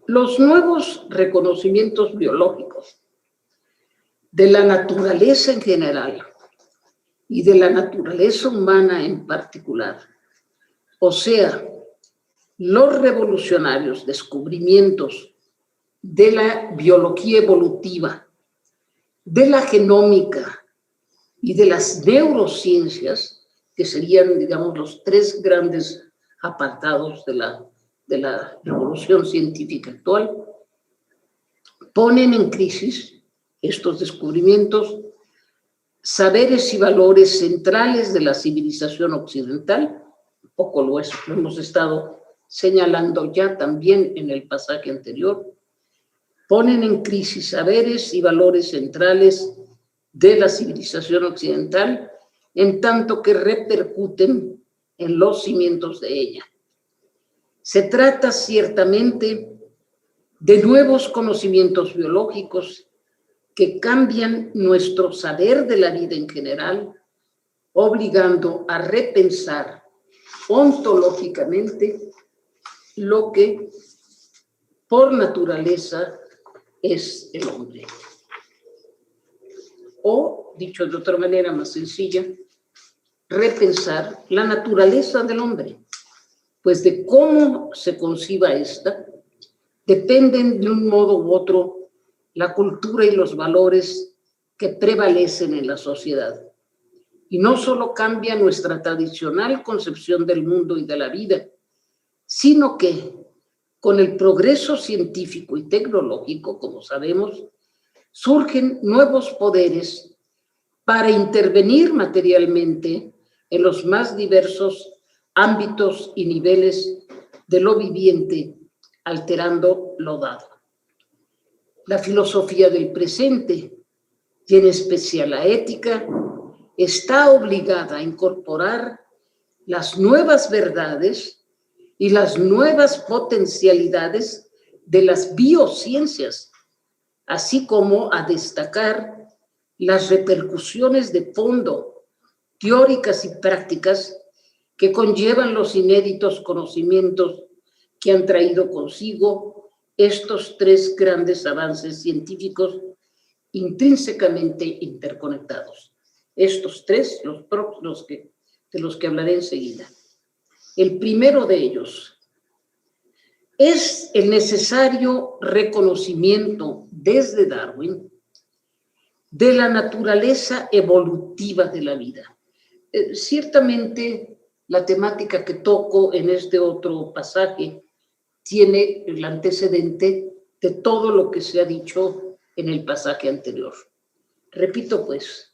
Los nuevos reconocimientos biológicos de la naturaleza en general y de la naturaleza humana en particular, o sea, los revolucionarios descubrimientos de la biología evolutiva, de la genómica y de las neurociencias, que serían, digamos, los tres grandes apartados de la revolución científica actual, ponen en crisis estos descubrimientos saberes y valores centrales de la civilización occidental, un poco lo hemos estado señalando ya también en el pasaje anterior, ponen en crisis saberes y valores centrales de la civilización occidental, en tanto que repercuten en los cimientos de ella. Se trata ciertamente de nuevos conocimientos biológicos que cambian nuestro saber de la vida en general, obligando a repensar ontológicamente lo que por naturaleza es el hombre. O, dicho de otra manera más sencilla, repensar la naturaleza del hombre, pues de cómo se conciba esta, dependen de un modo u otro la cultura y los valores que prevalecen en la sociedad. Y no solo cambia nuestra tradicional concepción del mundo y de la vida, sino que con el progreso científico y tecnológico, como sabemos, surgen nuevos poderes para intervenir materialmente en los más diversos ámbitos y niveles de lo viviente, alterando lo dado. La filosofía del presente, y en especial la ética, está obligada a incorporar las nuevas verdades y las nuevas potencialidades de las biociencias, así como a destacar las repercusiones de fondo, teóricas y prácticas, que conllevan los inéditos conocimientos que han traído consigo estos tres grandes avances científicos intrínsecamente interconectados. Estos tres, de los que hablaré enseguida. El primero de ellos es el necesario reconocimiento desde Darwin de la naturaleza evolutiva de la vida. Ciertamente, la temática que toco en este otro pasaje tiene el antecedente de todo lo que se ha dicho en el pasaje anterior. Repito, pues,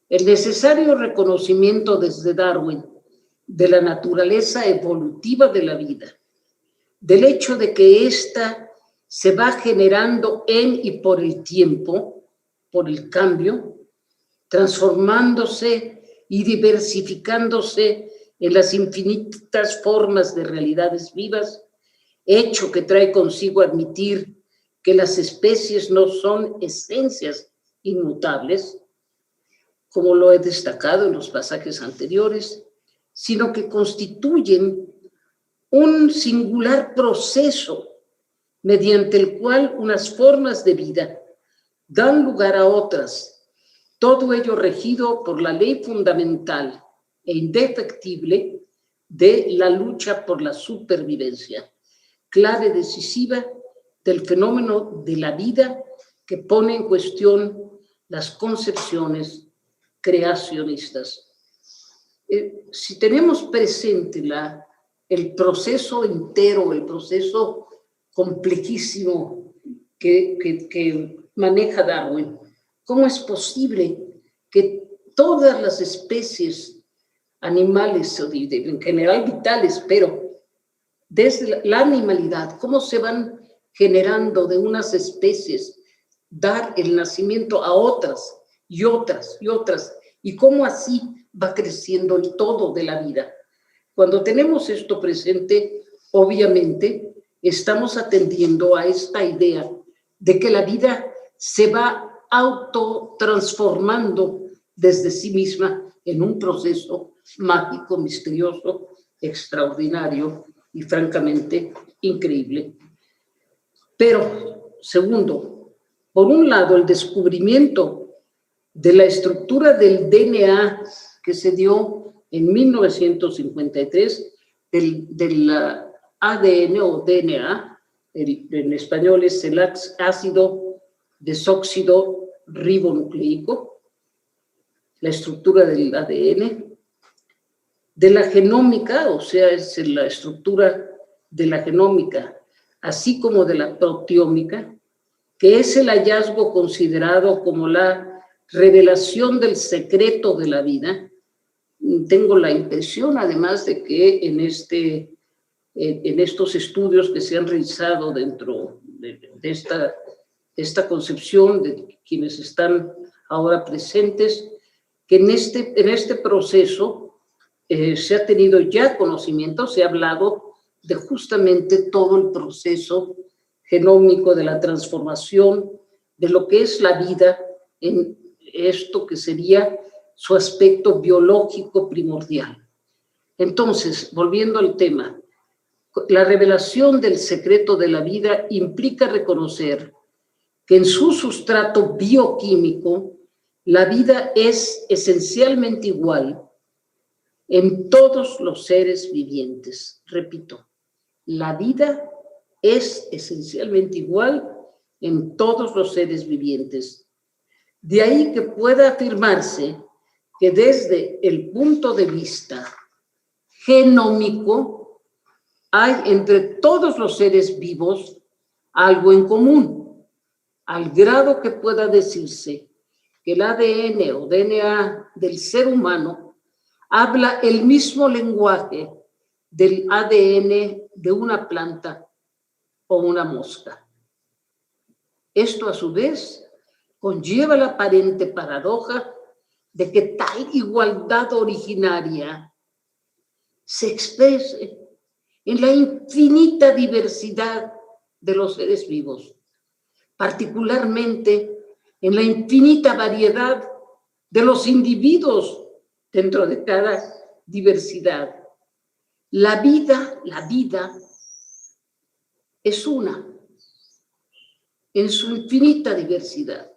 el necesario reconocimiento desde Darwin de la naturaleza evolutiva de la vida, del hecho de que ésta se va generando en y por el tiempo, por el cambio, transformándose y diversificándose en las infinitas formas de realidades vivas, hecho que trae consigo admitir que las especies no son esencias inmutables, como lo he destacado en los pasajes anteriores, sino que constituyen un singular proceso mediante el cual unas formas de vida dan lugar a otras, todo ello regido por la ley fundamental e indefectible de la lucha por la supervivencia, clave decisiva del fenómeno de la vida que pone en cuestión las concepciones creacionistas. Si tenemos presente el proceso entero, el proceso complejísimo que maneja Darwin, ¿cómo es posible que todas las especies animales, en general vitales, pero desde la animalidad, cómo se van generando de unas especies, dar el nacimiento a otras y otras y otras, y cómo así va creciendo el todo de la vida? Cuando tenemos esto presente, obviamente estamos atendiendo a esta idea de que la vida se va autotransformando desde sí misma en un proceso mágico, misterioso, extraordinario y francamente increíble. Pero, segundo, por un lado, el descubrimiento de la estructura del DNA que se dio en 1953, del ADN o DNA, en español es el ácido desóxido ribonucleico, la estructura del ADN, de la genómica, o sea, es la estructura de la genómica, así como de la proteómica, que es el hallazgo considerado como la revelación del secreto de la vida. Tengo la impresión, además, de que en estos estudios que se han realizado dentro de esta esta concepción de quienes están ahora presentes, que en este proceso se ha tenido ya conocimiento, se ha hablado de justamente todo el proceso genómico de la transformación de lo que es la vida en esto que sería su aspecto biológico primordial. Entonces, volviendo al tema, la revelación del secreto de la vida implica reconocer que en su sustrato bioquímico la vida es esencialmente igual en todos los seres vivientes. Repito, la vida es esencialmente igual en todos los seres vivientes. De ahí que pueda afirmarse que desde el punto de vista genómico hay entre todos los seres vivos algo en común, al grado que pueda decirse que el ADN o DNA del ser humano habla el mismo lenguaje del ADN de una planta o una mosca. Esto a su vez conlleva la aparente paradoja de que tal igualdad originaria se exprese en la infinita diversidad de los seres vivos, particularmente en la infinita variedad de los individuos dentro de cada diversidad. La vida es una, en su infinita diversidad,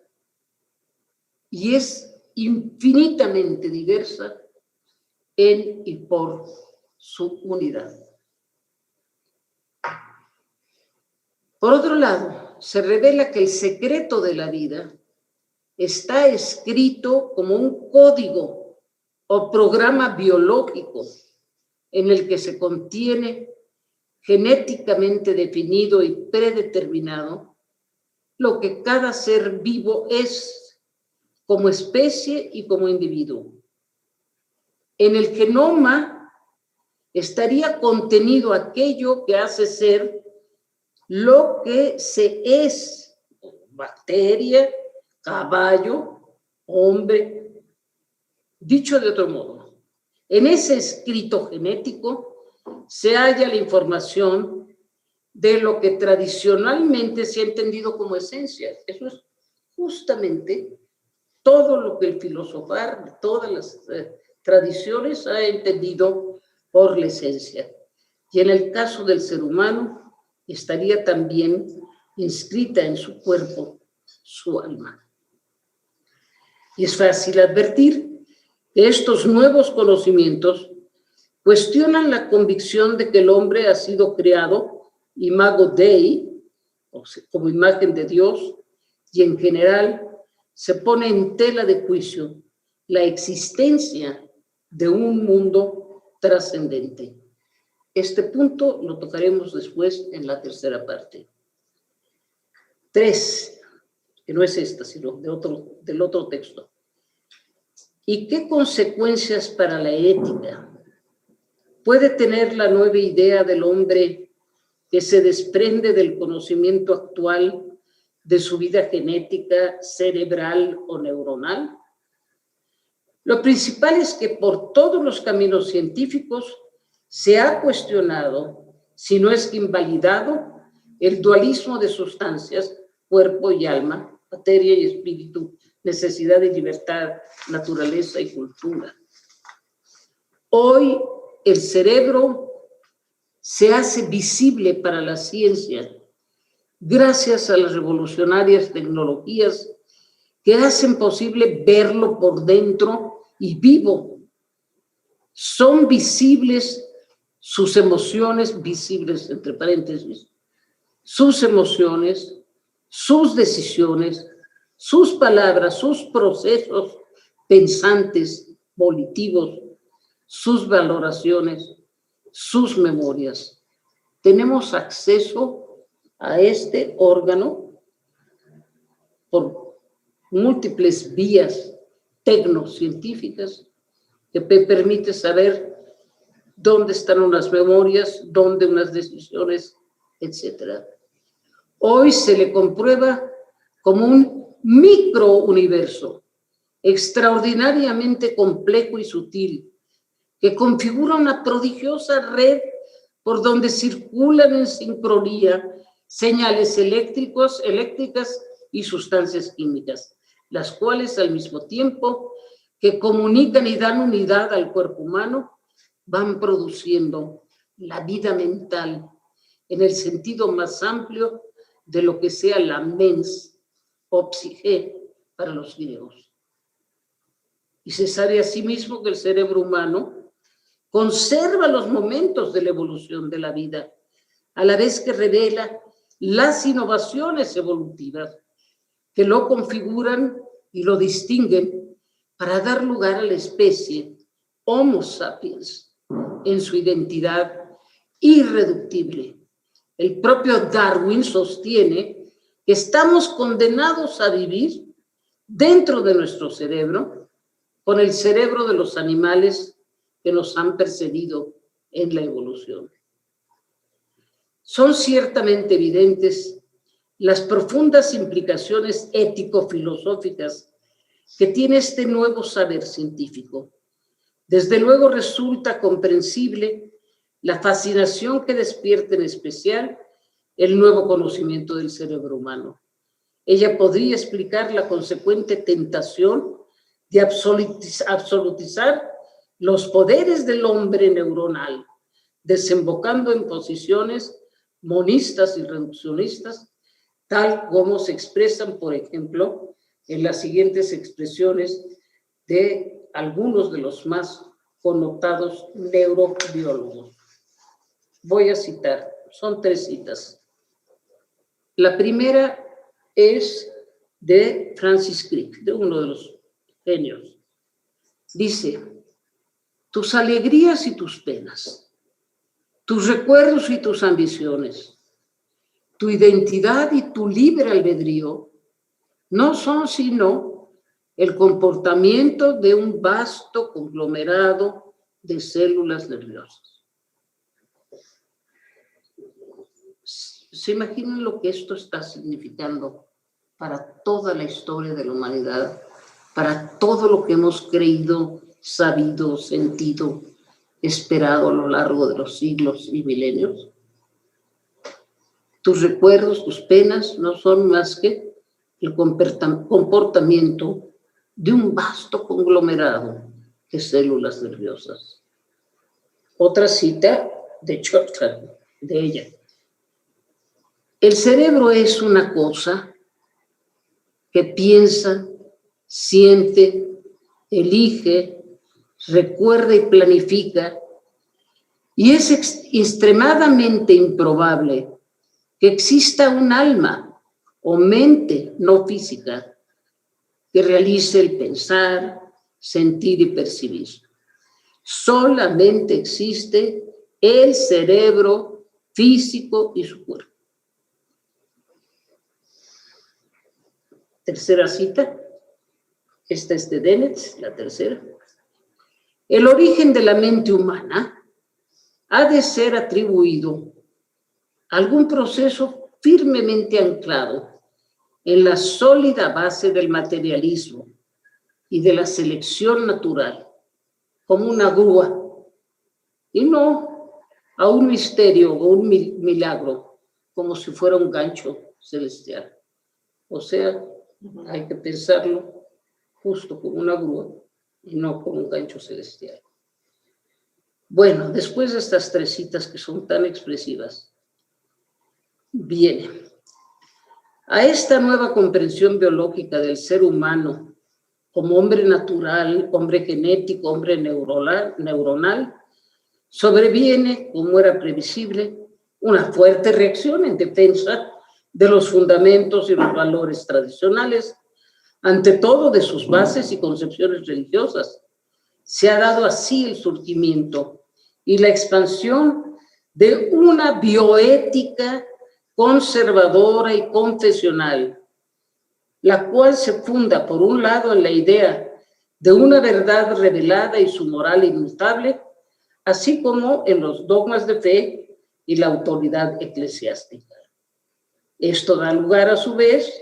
y es infinitamente diversa en y por su unidad. Por otro lado, se revela que el secreto de la vida está escrito como un código o programa biológico en el que se contiene genéticamente definido y predeterminado lo que cada ser vivo es como especie y como individuo. En el genoma estaría contenido aquello que hace ser lo que se es: bacteria, caballo, hombre. Dicho de otro modo, en ese escrito genético se halla la información de lo que tradicionalmente se ha entendido como esencia. Eso es justamente todo lo que el filosofar de todas las tradiciones ha entendido por la esencia. Y en el caso del ser humano, estaría también inscrita en su cuerpo su alma. Y es fácil advertir que estos nuevos conocimientos cuestionan la convicción de que el hombre ha sido creado imago Dei, o sea, como imagen de Dios, y en general se pone en tela de juicio la existencia de un mundo trascendente. Este punto lo tocaremos después en la tercera parte. 3, que no es esta, sino del otro texto. ¿Y qué consecuencias para la ética puede tener la nueva idea del hombre que se desprende del conocimiento actual de su vida genética, cerebral o neuronal? Lo principal es que por todos los caminos científicos se ha cuestionado, si no es que invalidado, el dualismo de sustancias, cuerpo y alma, materia y espíritu, necesidad y libertad, naturaleza y cultura. Hoy el cerebro se hace visible para la ciencia gracias a las revolucionarias tecnologías que hacen posible verlo por dentro y vivo. Son visibles sus emociones, visibles entre paréntesis, sus emociones, sus decisiones, sus palabras, sus procesos pensantes, volitivos, sus valoraciones, sus memorias. Tenemos acceso a este órgano por múltiples vías tecnocientíficas que permite saber dónde están unas memorias, dónde unas decisiones, etc. Hoy se le comprueba como un microuniverso extraordinariamente complejo y sutil, que configura una prodigiosa red por donde circulan en sincronía señales eléctricas y sustancias químicas, las cuales al mismo tiempo que comunican y dan unidad al cuerpo humano, van produciendo la vida mental en el sentido más amplio de lo que sea la mens o psique para los griegos. Y se sabe asimismo que el cerebro humano conserva los momentos de la evolución de la vida, a la vez que revela las innovaciones evolutivas que lo configuran y lo distinguen para dar lugar a la especie Homo sapiens en su identidad irreductible. El propio Darwin sostiene que estamos condenados a vivir dentro de nuestro cerebro con el cerebro de los animales que nos han precedido en la evolución. Son ciertamente evidentes las profundas implicaciones ético-filosóficas que tiene este nuevo saber científico. Desde luego resulta comprensible la fascinación que despierta en especial el nuevo conocimiento del cerebro humano. Ella podría explicar la consecuente tentación de absolutizar los poderes del hombre neuronal, desembocando en posiciones monistas y reduccionistas, tal como se expresan, por ejemplo, en las siguientes expresiones de algunos de los más connotados neurobiólogos. Voy a citar, son 3 citas. La primera es de Francis Crick, de uno de los genios. Dice: tus alegrías y tus penas, tus recuerdos y tus ambiciones, tu identidad y tu libre albedrío no son sino el comportamiento de un vasto conglomerado de células nerviosas. ¿Se imaginan lo que esto está significando para toda la historia de la humanidad, para todo lo que hemos creído, sabido, sentido, esperado a lo largo de los siglos y milenios? Tus recuerdos, tus penas no son más que el comportamiento de un vasto conglomerado de células nerviosas. Otra cita de Churchill, de ella. El cerebro es una cosa que piensa, siente, elige, recuerda y planifica, y es extremadamente improbable que exista un alma o mente no física que realice el pensar, sentir y percibir. Solamente existe el cerebro físico y su cuerpo. Tercera cita, esta es de Dennett, la tercera. El origen de la mente humana ha de ser atribuido a algún proceso firmemente anclado en la sólida base del materialismo y de la selección natural, como una grúa, y no a un misterio o un milagro, como si fuera un gancho celestial. O sea, hay que pensarlo justo como una grúa y no como un gancho celestial. Bueno, después de estas 3 citas que son tan expresivas, viene a esta nueva comprensión biológica del ser humano como hombre natural, hombre genético, hombre neuronal, sobreviene, como era previsible, una fuerte reacción en defensa de los fundamentos y los valores tradicionales, ante todo de sus bases y concepciones religiosas. Se ha dado así el surgimiento y la expansión de una bioética conservadora y confesional, la cual se funda, por un lado, en la idea de una verdad revelada y su moral inmutable, así como en los dogmas de fe y la autoridad eclesiástica. Esto da lugar, a su vez,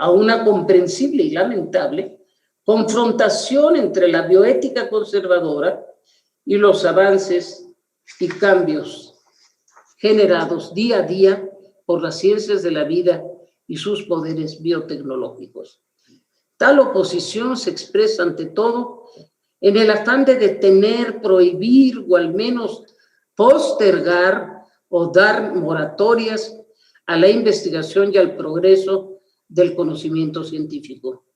a una comprensible y lamentable confrontación entre la bioética conservadora y los avances y cambios generados día a día por las ciencias de la vida y sus poderes biotecnológicos. Tal oposición se expresa ante todo en el afán de detener, prohibir o al menos postergar o dar moratorias a la investigación y al progreso del conocimiento científico.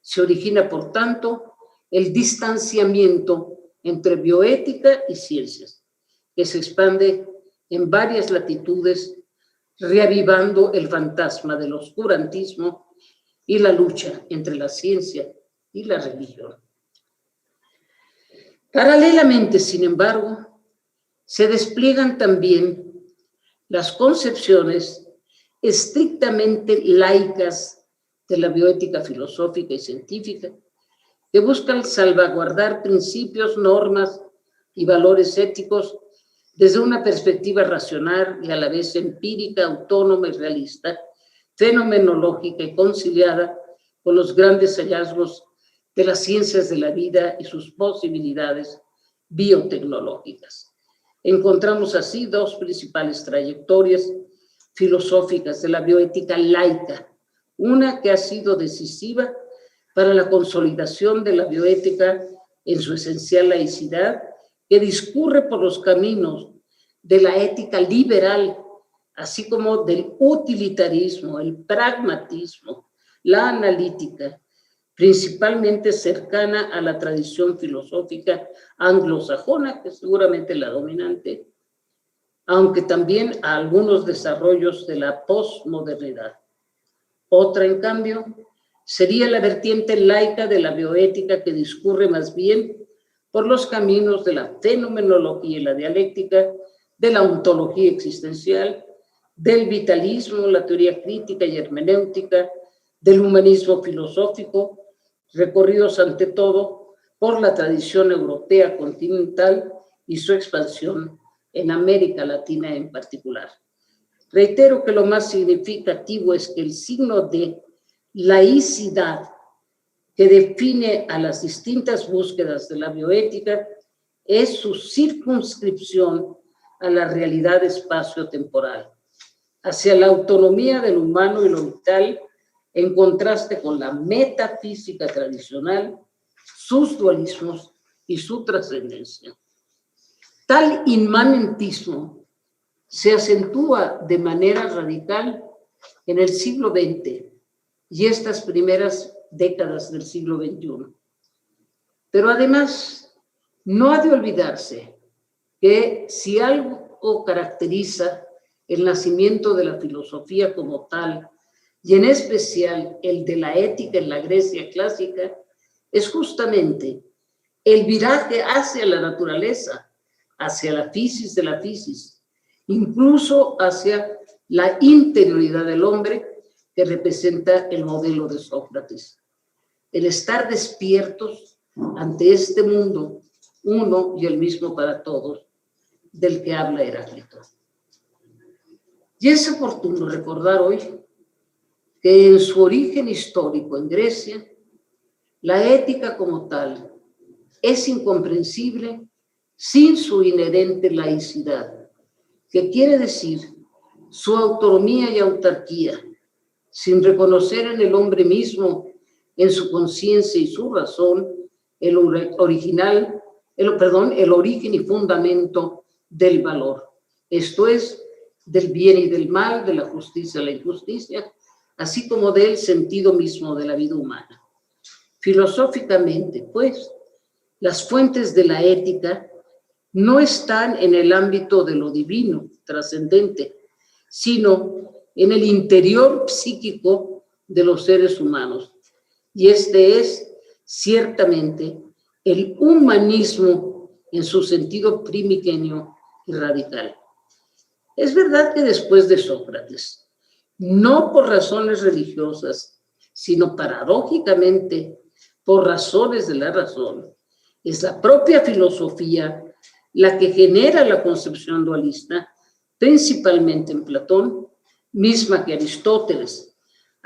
Se origina, por tanto, el distanciamiento entre bioética y ciencias, que se expande en varias latitudes, reavivando el fantasma del oscurantismo y la lucha entre la ciencia y la religión. Paralelamente, sin embargo, se despliegan también las concepciones estrictamente laicas de la bioética filosófica y científica, que buscan salvaguardar principios, normas y valores éticos desde una perspectiva racional y a la vez empírica, autónoma y realista, fenomenológica y conciliada con los grandes hallazgos de las ciencias de la vida y sus posibilidades biotecnológicas. Encontramos así dos principales trayectorias filosóficas de la bioética laica, una que ha sido decisiva para la consolidación de la bioética en su esencial laicidad, que discurre por los caminos de la ética liberal, así como del utilitarismo, el pragmatismo, la analítica, principalmente cercana a la tradición filosófica anglosajona, que es seguramente la dominante, aunque también a algunos desarrollos de la posmodernidad. Otra, en cambio, sería la vertiente laica de la bioética, que discurre más bien por los caminos de la fenomenología y la dialéctica, de la ontología existencial, del vitalismo, la teoría crítica y hermenéutica, del humanismo filosófico, recorridos ante todo por la tradición europea continental y su expansión en América Latina en particular. Reitero que lo más significativo es que el signo de laicidad que define a las distintas búsquedas de la bioética es su circunscripción a la realidad espacio-temporal, hacia la autonomía del humano y lo vital, en contraste con la metafísica tradicional, sus dualismos y su trascendencia. Tal inmanentismo se acentúa de manera radical en el siglo XX y estas primeras décadas del siglo XXI. Pero además, no ha de olvidarse que si algo caracteriza el nacimiento de la filosofía como tal, y en especial el de la ética en la Grecia clásica, es justamente el viraje hacia la naturaleza, hacia la physis de la physis, incluso hacia la interioridad del hombre que representa el modelo de Sócrates. El estar despiertos ante este mundo, uno y el mismo para todos, del que habla Heráclito. Y es oportuno recordar hoy que en su origen histórico en Grecia, la ética como tal es incomprensible sin su inherente laicidad, que quiere decir su autonomía y autarquía, sin reconocer en el hombre mismo, en su conciencia y su razón, el origen y fundamento del valor. Esto es, del bien y del mal, de la justicia y la injusticia, así como del sentido mismo de la vida humana. Filosóficamente, pues, las fuentes de la ética no están en el ámbito de lo divino, trascendente, sino en el interior psíquico de los seres humanos. Y este es, ciertamente, el humanismo en su sentido primigenio y radical. Es verdad que después de Sócrates, no por razones religiosas, sino paradójicamente por razones de la razón, es la propia filosofía la que genera la concepción dualista, principalmente en Platón, misma que Aristóteles,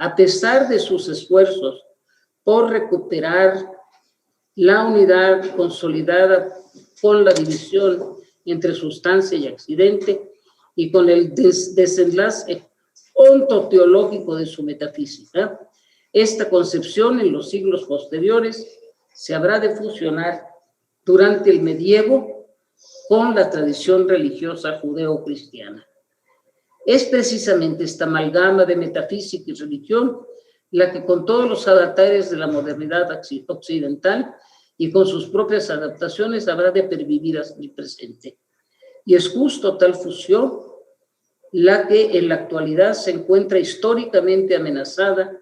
a pesar de sus esfuerzos por recuperar la unidad consolidada con la división entre sustancia y accidente y con el desenlace ontoteológico de su metafísica, esta concepción en los siglos posteriores se habrá de fusionar durante el medievo con la tradición religiosa judeo-cristiana. Es precisamente esta amalgama de metafísica y religión la que, con todos los avatares de la modernidad occidental y con sus propias adaptaciones, habrá de pervivir hasta el presente. Y es justo tal fusión la que en la actualidad se encuentra históricamente amenazada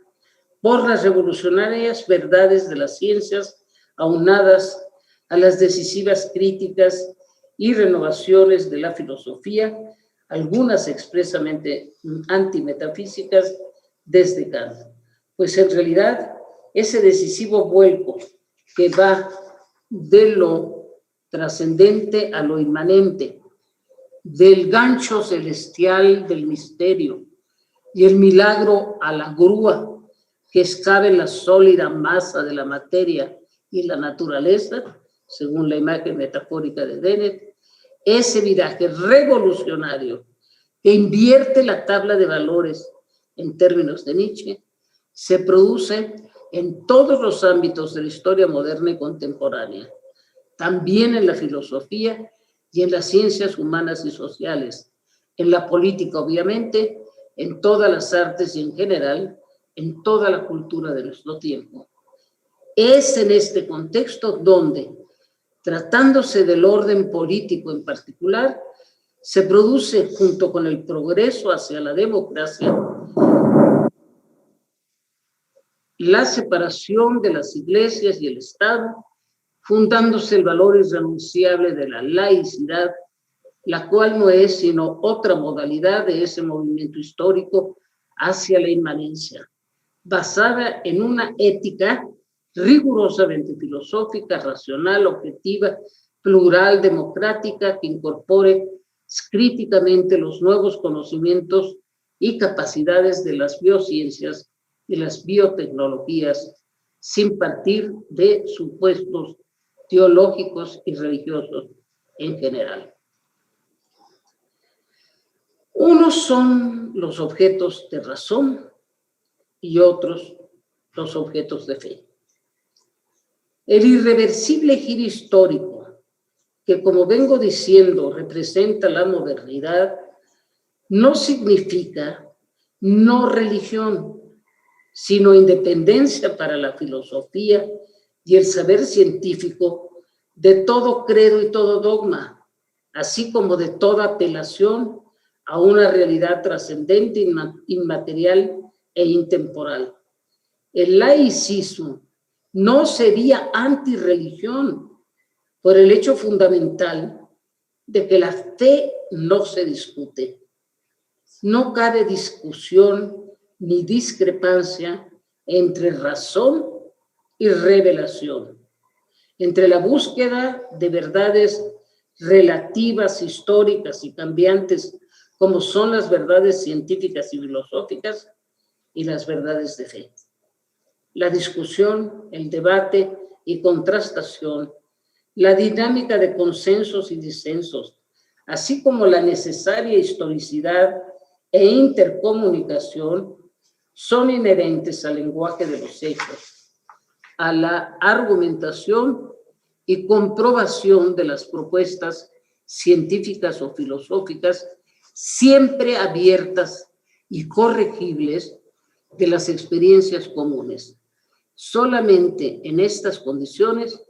por las revolucionarias verdades de las ciencias aunadas a las decisivas críticas y renovaciones de la filosofía, algunas expresamente antimetafísicas desde Kant. Pues en realidad ese decisivo vuelco que va de lo trascendente a lo inmanente, del gancho celestial del misterio y el milagro a la grúa que excava en la sólida masa de la materia y la naturaleza, según la imagen metafórica de Dennett, ese viraje revolucionario que invierte la tabla de valores en términos de Nietzsche, se produce en todos los ámbitos de la historia moderna y contemporánea, también en la filosofía y en las ciencias humanas y sociales, en la política, obviamente, en todas las artes y en general, en toda la cultura de nuestro tiempo. Es en este contexto donde, tratándose del orden político en particular, se produce, junto con el progreso hacia la democracia, la separación de las iglesias y el Estado, fundándose el valor irrenunciable de la laicidad, la cual no es sino otra modalidad de ese movimiento histórico hacia la inmanencia, basada en una ética rigurosamente filosófica, racional, objetiva, plural, democrática, que incorpore críticamente los nuevos conocimientos y capacidades de las biociencias y las biotecnologías, sin partir de supuestos teológicos y religiosos en general. Unos son los objetos de razón y otros los objetos de fe. El irreversible giro histórico, que, como vengo diciendo, representa la modernidad, no significa no religión, sino independencia para la filosofía y el saber científico de todo credo y todo dogma, así como de toda apelación a una realidad trascendente, inmaterial e intemporal. El laicismo no sería antirreligión por el hecho fundamental de que la fe no se discute. No cabe discusión ni discrepancia entre razón y revelación, entre la búsqueda de verdades relativas, históricas y cambiantes, como son las verdades científicas y filosóficas, y las verdades de fe. La discusión, el debate y contrastación, la dinámica de consensos y disensos, así como la necesaria historicidad e intercomunicación, son inherentes al lenguaje de los hechos, a la argumentación y comprobación de las propuestas científicas o filosóficas, siempre abiertas y corregibles de las experiencias comunes. Solamente en estas condiciones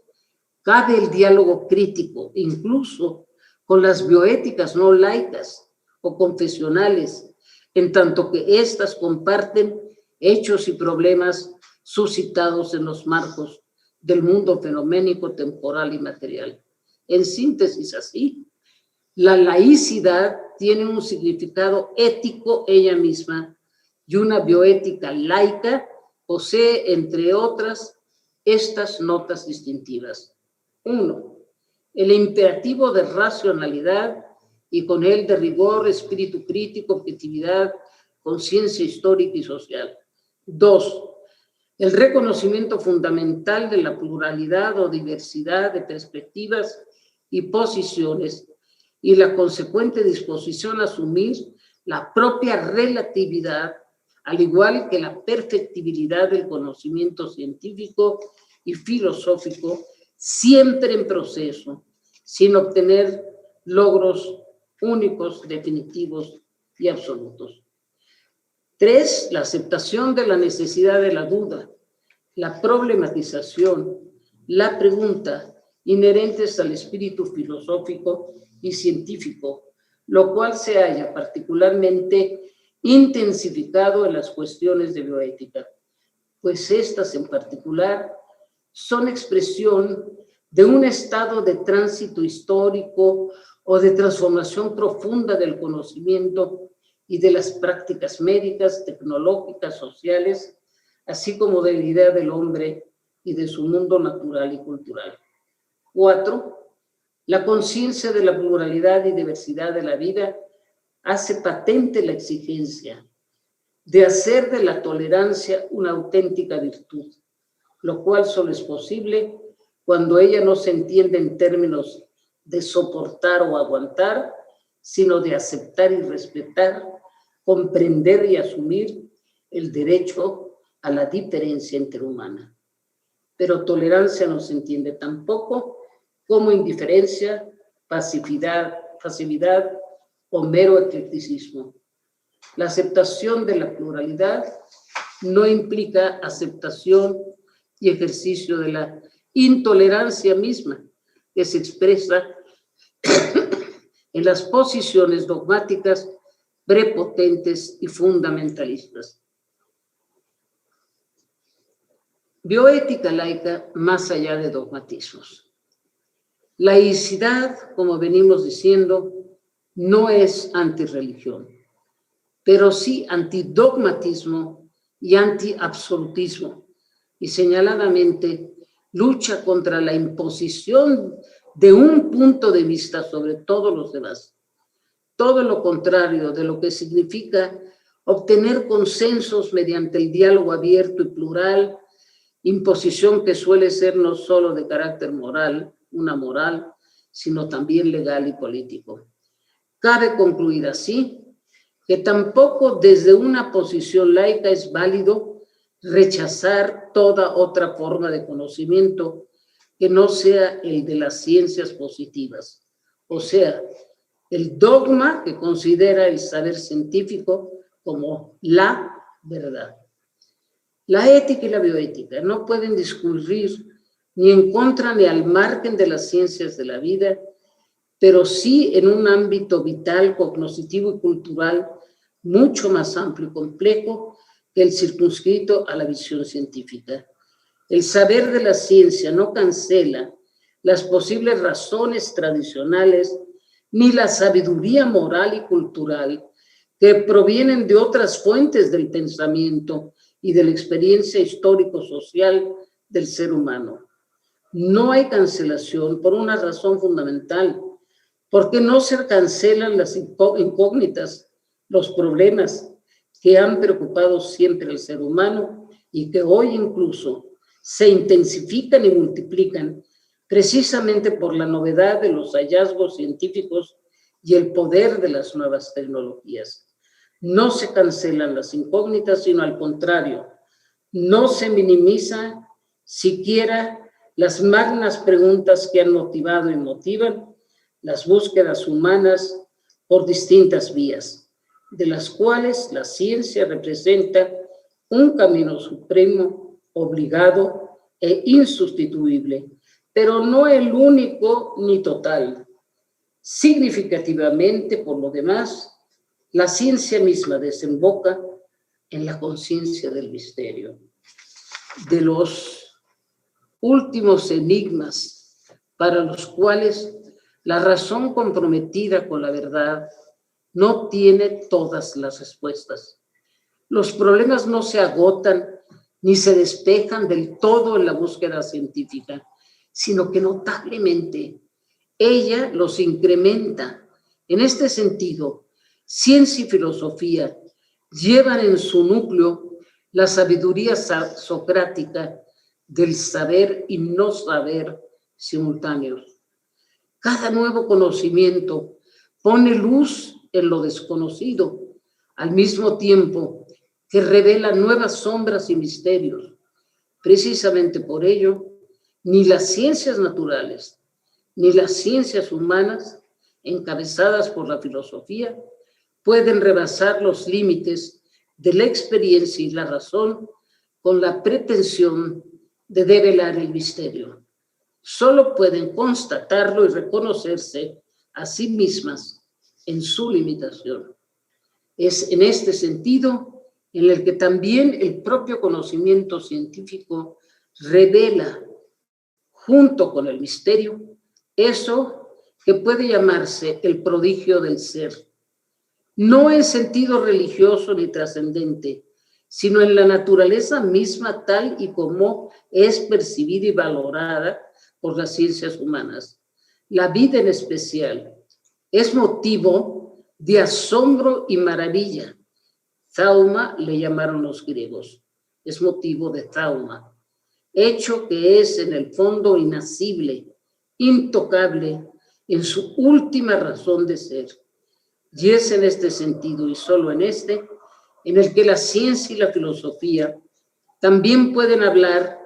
cabe el diálogo crítico, incluso con las bioéticas no laicas o confesionales, en tanto que éstas comparten hechos y problemas suscitados en los marcos del mundo fenoménico, temporal y material. En síntesis, así, la laicidad tiene un significado ético ella misma y una bioética laica posee, entre otras, estas notas distintivas. 1. El imperativo de racionalidad y con él de rigor, espíritu crítico, objetividad, conciencia histórica y social. 2. El reconocimiento fundamental de la pluralidad o diversidad de perspectivas y posiciones y la consecuente disposición a asumir la propia relatividad, al igual que la perfectibilidad del conocimiento científico y filosófico, siempre en proceso, sin obtener logros únicos, definitivos y absolutos. 3. La aceptación de la necesidad de la duda, la problematización, la pregunta, inherentes al espíritu filosófico y científico, lo cual se halla particularmente intensificado en las cuestiones de bioética, pues estas en particular son expresión de un estado de tránsito histórico o de transformación profunda del conocimiento y de las prácticas médicas, tecnológicas, sociales, así como de la idea del hombre y de su mundo natural y cultural. 4. La conciencia de la pluralidad y diversidad de la vida hace patente la exigencia de hacer de la tolerancia una auténtica virtud, lo cual solo es posible cuando ella no se entiende en términos de soportar o aguantar, sino de aceptar y respetar, comprender y asumir el derecho a la diferencia interhumana. Pero tolerancia no se entiende tampoco como indiferencia, pasividad o mero eclecticismo. La aceptación de la pluralidad no implica aceptación y ejercicio de la intolerancia misma, que se expresa en las posiciones dogmáticas, prepotentes y fundamentalistas. Bioética laica más allá de dogmatismos. Laicidad, como venimos diciendo, no es antirreligión, pero sí antidogmatismo y antiabsolutismo, y señaladamente lucha contra la imposición de un punto de vista sobre todos los demás. Todo lo contrario de lo que significa obtener consensos mediante el diálogo abierto y plural, imposición que suele ser no solo de carácter moral, una moral, sino también legal y político. Cabe concluir así que tampoco desde una posición laica es válido rechazar toda otra forma de conocimiento que no sea el de las ciencias positivas, o sea, el dogma que considera el saber científico como la verdad. La ética y la bioética no pueden discurrir ni en contra ni al margen de las ciencias de la vida, pero sí en un ámbito vital, cognoscitivo y cultural mucho más amplio y complejo que el circunscrito a la visión científica. El saber de la ciencia no cancela las posibles razones tradicionales ni la sabiduría moral y cultural que provienen de otras fuentes del pensamiento y de la experiencia histórico-social del ser humano. No hay cancelación por una razón fundamental, porque no se cancelan las incógnitas, los problemas que han preocupado siempre al ser humano y que hoy incluso se intensifican y multiplican precisamente por la novedad de los hallazgos científicos y el poder de las nuevas tecnologías. No se cancelan las incógnitas, sino al contrario, no se minimiza siquiera las magnas preguntas que han motivado y motivan las búsquedas humanas por distintas vías, de las cuales la ciencia representa un camino supremo, obligado e insustituible, pero no el único ni total. Significativamente, por lo demás, la ciencia misma desemboca en la conciencia del misterio, de los últimos enigmas para los cuales la razón comprometida con la verdad no tiene todas las respuestas. Los problemas no se agotan ni se despejan del todo en la búsqueda científica, sino que notablemente ella los incrementa. En este sentido, ciencia y filosofía llevan en su núcleo la sabiduría socrática del saber y no saber simultáneos. Cada nuevo conocimiento pone luz en lo desconocido, al mismo tiempo que revela nuevas sombras y misterios. Precisamente por ello, ni las ciencias naturales, ni las ciencias humanas, encabezadas por la filosofía, pueden rebasar los límites de la experiencia y la razón con la pretensión de develar el misterio. Solo pueden constatarlo y reconocerse a sí mismas en su limitación. Es en este sentido en el que también el propio conocimiento científico revela, junto con el misterio, eso que puede llamarse el prodigio del ser, no en sentido religioso ni trascendente, sino en la naturaleza misma tal y como es percibida y valorada por las ciencias humanas. La vida en especial es motivo de asombro y maravilla. Zauma le llamaron los griegos, es motivo de zauma, hecho que es en el fondo inacible, intocable en su última razón de ser. Y es en este sentido, y solo en este, en el que la ciencia y la filosofía también pueden hablar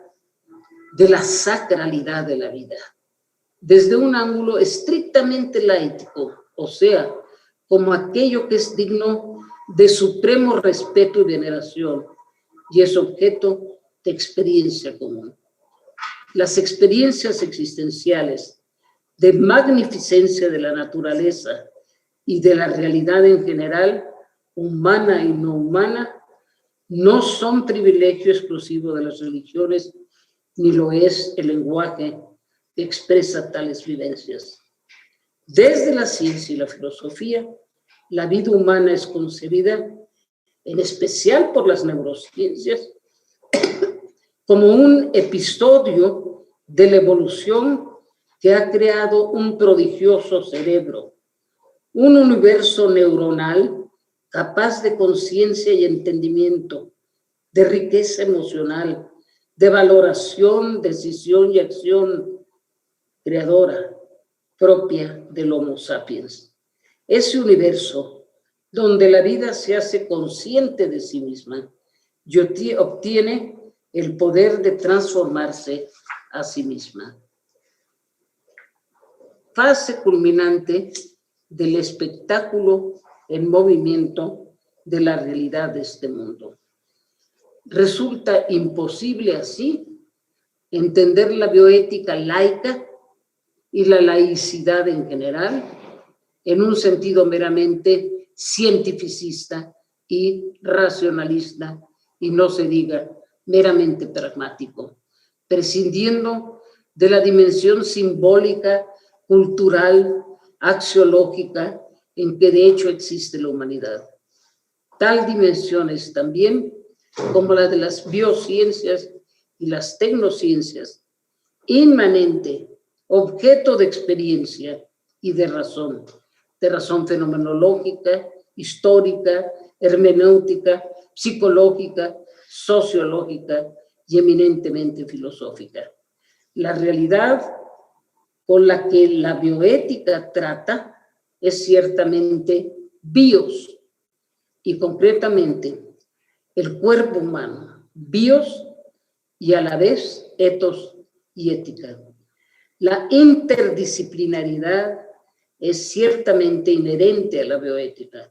de la sacralidad de la vida, desde un ángulo estrictamente laico, o sea, como aquello que es digno de supremo respeto y veneración, y es objeto de experiencia común. Las experiencias existenciales de magnificencia de la naturaleza y de la realidad en general, humana y no humana, no son privilegio exclusivo de las religiones, ni lo es el lenguaje que expresa tales vivencias. Desde la ciencia y la filosofía, la vida humana es concebida, en especial por las neurociencias, como un episodio de la evolución que ha creado un prodigioso cerebro, un universo neuronal capaz de conciencia y entendimiento, de riqueza emocional, de valoración, decisión y acción creadora propia del Homo sapiens. Ese universo donde la vida se hace consciente de sí misma y obtiene el poder de transformarse a sí misma. Fase culminante del espectáculo en movimiento de la realidad de este mundo. Resulta imposible así entender la bioética laica y la laicidad en general en un sentido meramente cientificista y racionalista, y no se diga meramente pragmático, prescindiendo de la dimensión simbólica, cultural, axiológica, en que de hecho existe la humanidad. Tal dimensión es también, como la de las biociencias y las tecnociencias, inmanente, objeto de experiencia y de razón fenomenológica, histórica, hermenéutica, psicológica, sociológica y eminentemente filosófica. La realidad con la que la bioética trata es ciertamente bios, y concretamente el cuerpo humano, bios y a la vez etos y ética. La interdisciplinaridad es ciertamente inherente a la bioética,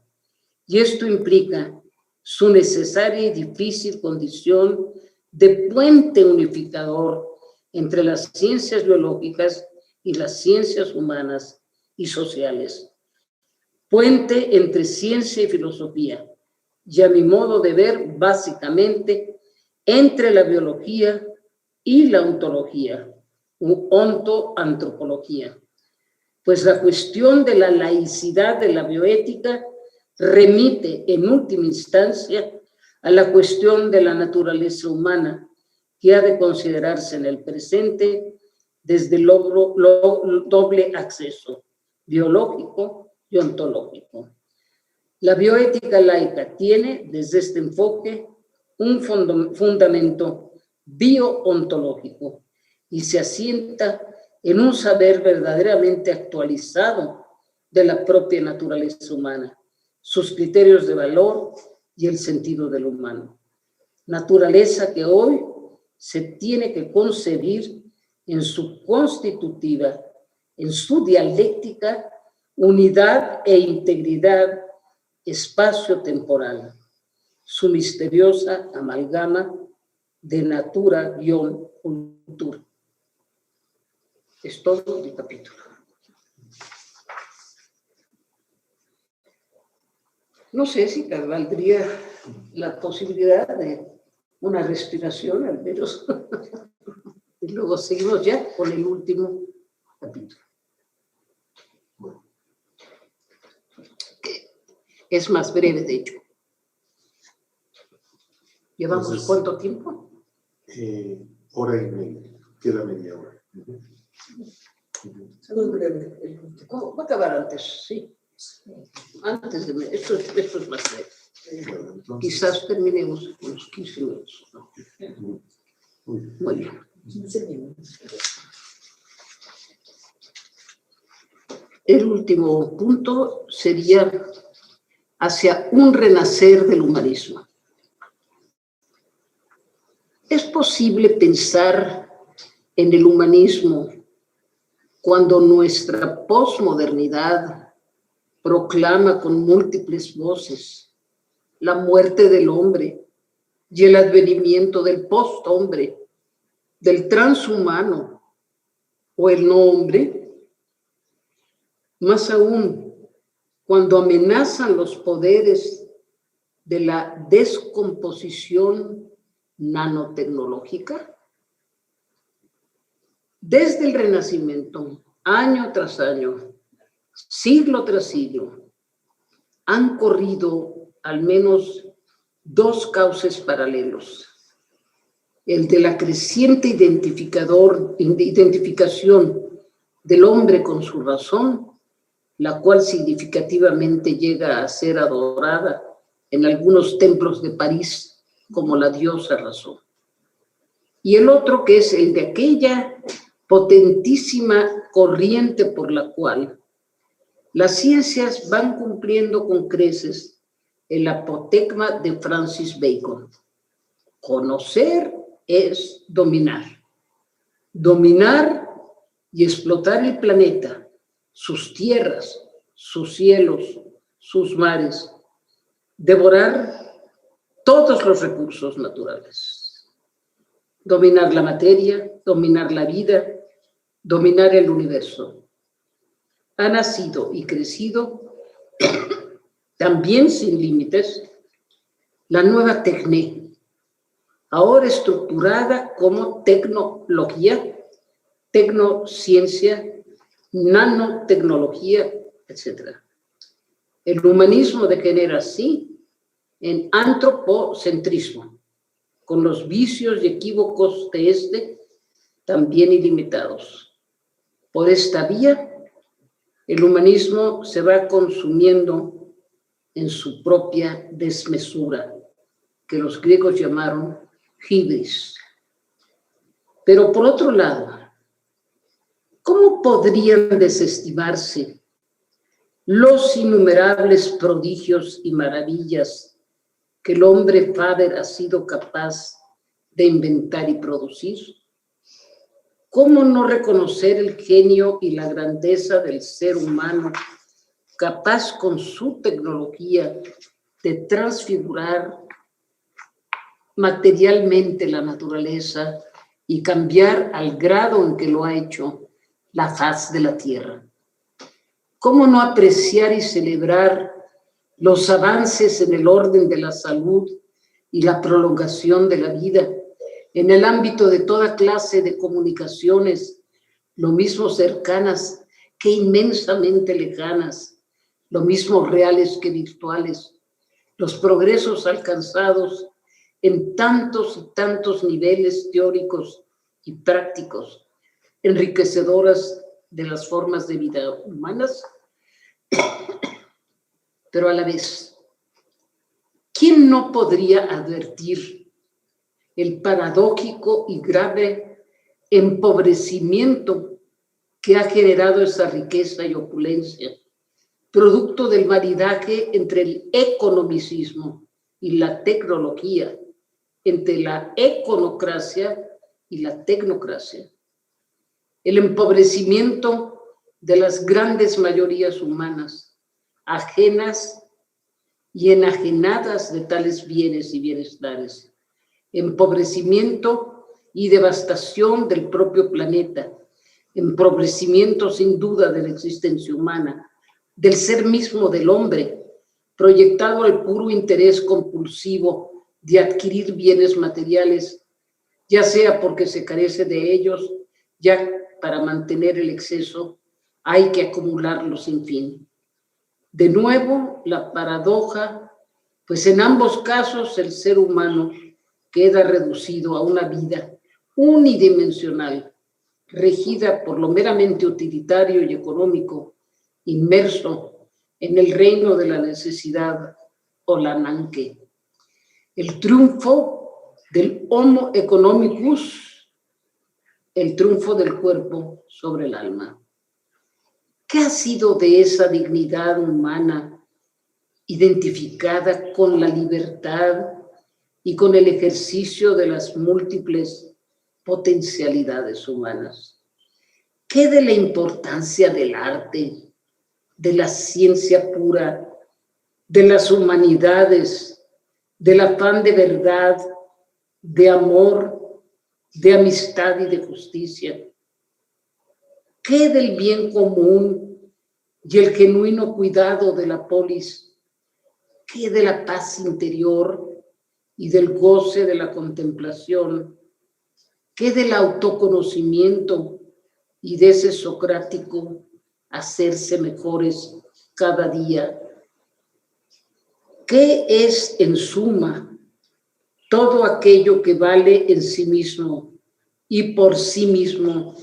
y esto implica su necesaria y difícil condición de puente unificador entre las ciencias biológicas y las ciencias humanas y sociales. Puente entre ciencia y filosofía, y a mi modo de ver, básicamente, entre la biología y la ontología, u ontoantropología. Pues la cuestión de la laicidad de la bioética remite en última instancia a la cuestión de la naturaleza humana, que ha de considerarse en el presente desde el doble acceso, biológico y ontológico. La bioética laica tiene, desde este enfoque, un fundamento bioontológico y se asienta en un saber verdaderamente actualizado de la propia naturaleza humana, sus criterios de valor y el sentido del humano. Naturaleza que hoy se tiene que concebir en su constitutiva, en su dialéctica, unidad e integridad espacio-temporal, su misteriosa amalgama de natura-cultura. Es todo el capítulo. No sé si valdría la posibilidad de una respiración, al menos. Y luego seguimos ya con el último capítulo. Es más breve, de hecho. ¿Llevamos entonces, cuánto tiempo?
Hora y media. Queda media hora.
Muy breve. Va a acabar antes, sí. Antes de... Esto es más breve. Bueno, entonces, quizás terminemos con los 15 minutos. ¿No? Muy bien. 15 minutos. El último punto sería hacia un renacer del humanismo. ¿Es posible pensar en el humanismo cuando nuestra posmodernidad proclama con múltiples voces la muerte del hombre y el advenimiento del posthombre, del transhumano o el no hombre? Más aún, cuando amenazan los poderes de la descomposición nanotecnológica. Desde el Renacimiento, año tras año, siglo tras siglo, han corrido al menos dos cauces paralelos. El de la creciente identificación del hombre con su razón, la cual significativamente llega a ser adorada en algunos templos de París como la diosa razón. Y el otro que es el de aquella potentísima corriente por la cual las ciencias van cumpliendo con creces el apotegma de Francis Bacon. Conocer es dominar. Dominar y explotar el planeta, sus tierras, sus cielos, sus mares. Devorar todos los recursos naturales. Dominar la materia, dominar la vida, dominar el universo. Ha nacido y crecido, también sin límites, la nueva tecné, ahora estructurada como tecnología, tecnociencia, nanotecnología, etc. El humanismo degenera así en antropocentrismo, con los vicios y equívocos de este también ilimitados. Por esta vía, el humanismo se va consumiendo en su propia desmesura, que los griegos llamaron hibris. Pero por otro lado, ¿cómo podrían desestimarse los innumerables prodigios y maravillas que el hombre Faber ha sido capaz de inventar y producir? ¿Cómo no reconocer el genio y la grandeza del ser humano, capaz con su tecnología de transfigurar materialmente la naturaleza y cambiar al grado en que lo ha hecho la faz de la tierra? ¿Cómo no apreciar y celebrar los avances en el orden de la salud y la prolongación de la vida, en el ámbito de toda clase de comunicaciones, lo mismo cercanas que inmensamente lejanas, lo mismo reales que virtuales, los progresos alcanzados en tantos y tantos niveles teóricos y prácticos, enriquecedoras de las formas de vida humanas? Pero a la vez, ¿quién no podría advertir el paradójico y grave empobrecimiento que ha generado esa riqueza y opulencia, producto del maridaje entre el economicismo y la tecnología, entre la econocracia y la tecnocracia. El empobrecimiento de las grandes mayorías humanas, ajenas y enajenadas de tales bienes y bienestares. Empobrecimiento y devastación del propio planeta. Empobrecimiento sin duda de la existencia humana, del ser mismo del hombre, proyectado al puro interés compulsivo de adquirir bienes materiales, ya sea porque se carece de ellos, ya para mantener el exceso hay que acumularlos sin fin. De nuevo, la paradoja, pues en ambos casos el ser humano queda reducido a una vida unidimensional, regida por lo meramente utilitario y económico, inmerso en el reino de la necesidad o la nanque. El triunfo del Homo economicus, el triunfo del cuerpo sobre el alma. ¿Qué ha sido de esa dignidad humana identificada con la libertad y con el ejercicio de las múltiples potencialidades humanas? ¿Qué de la importancia del arte, de la ciencia pura, de las humanidades, del afán de verdad, de amor, de amistad y de justicia? ¿Qué del bien común y el genuino cuidado de la polis? ¿Qué de la paz interior y del goce de la contemplación? ¿Qué del autoconocimiento y de ese socrático hacerse mejores cada día? ¿Qué es, en suma, todo aquello que vale en sí mismo y por sí mismo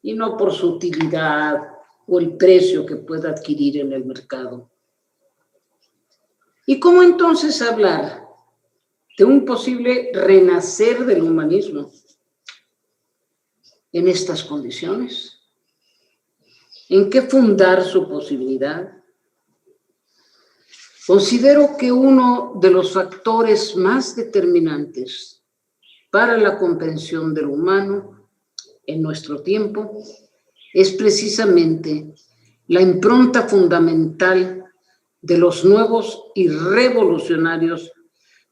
y no por su utilidad o el precio que pueda adquirir en el mercado? ¿Y cómo entonces hablar de un posible renacer del humanismo en estas condiciones? ¿En qué fundar su posibilidad? Considero que uno de los factores más determinantes para la comprensión del humano en nuestro tiempo es precisamente la impronta fundamental de los nuevos y revolucionarios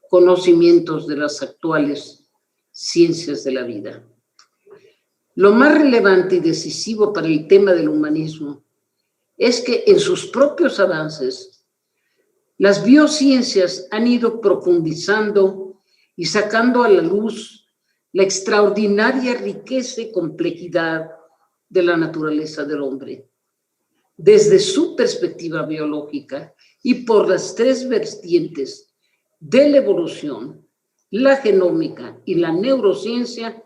conocimientos de las actuales ciencias de la vida. Lo más relevante y decisivo para el tema del humanismo es que en sus propios avances las biociencias han ido profundizando y sacando a la luz la extraordinaria riqueza y complejidad de la naturaleza del hombre, desde su perspectiva biológica y por las tres vertientes de la evolución, la genómica y la neurociencia,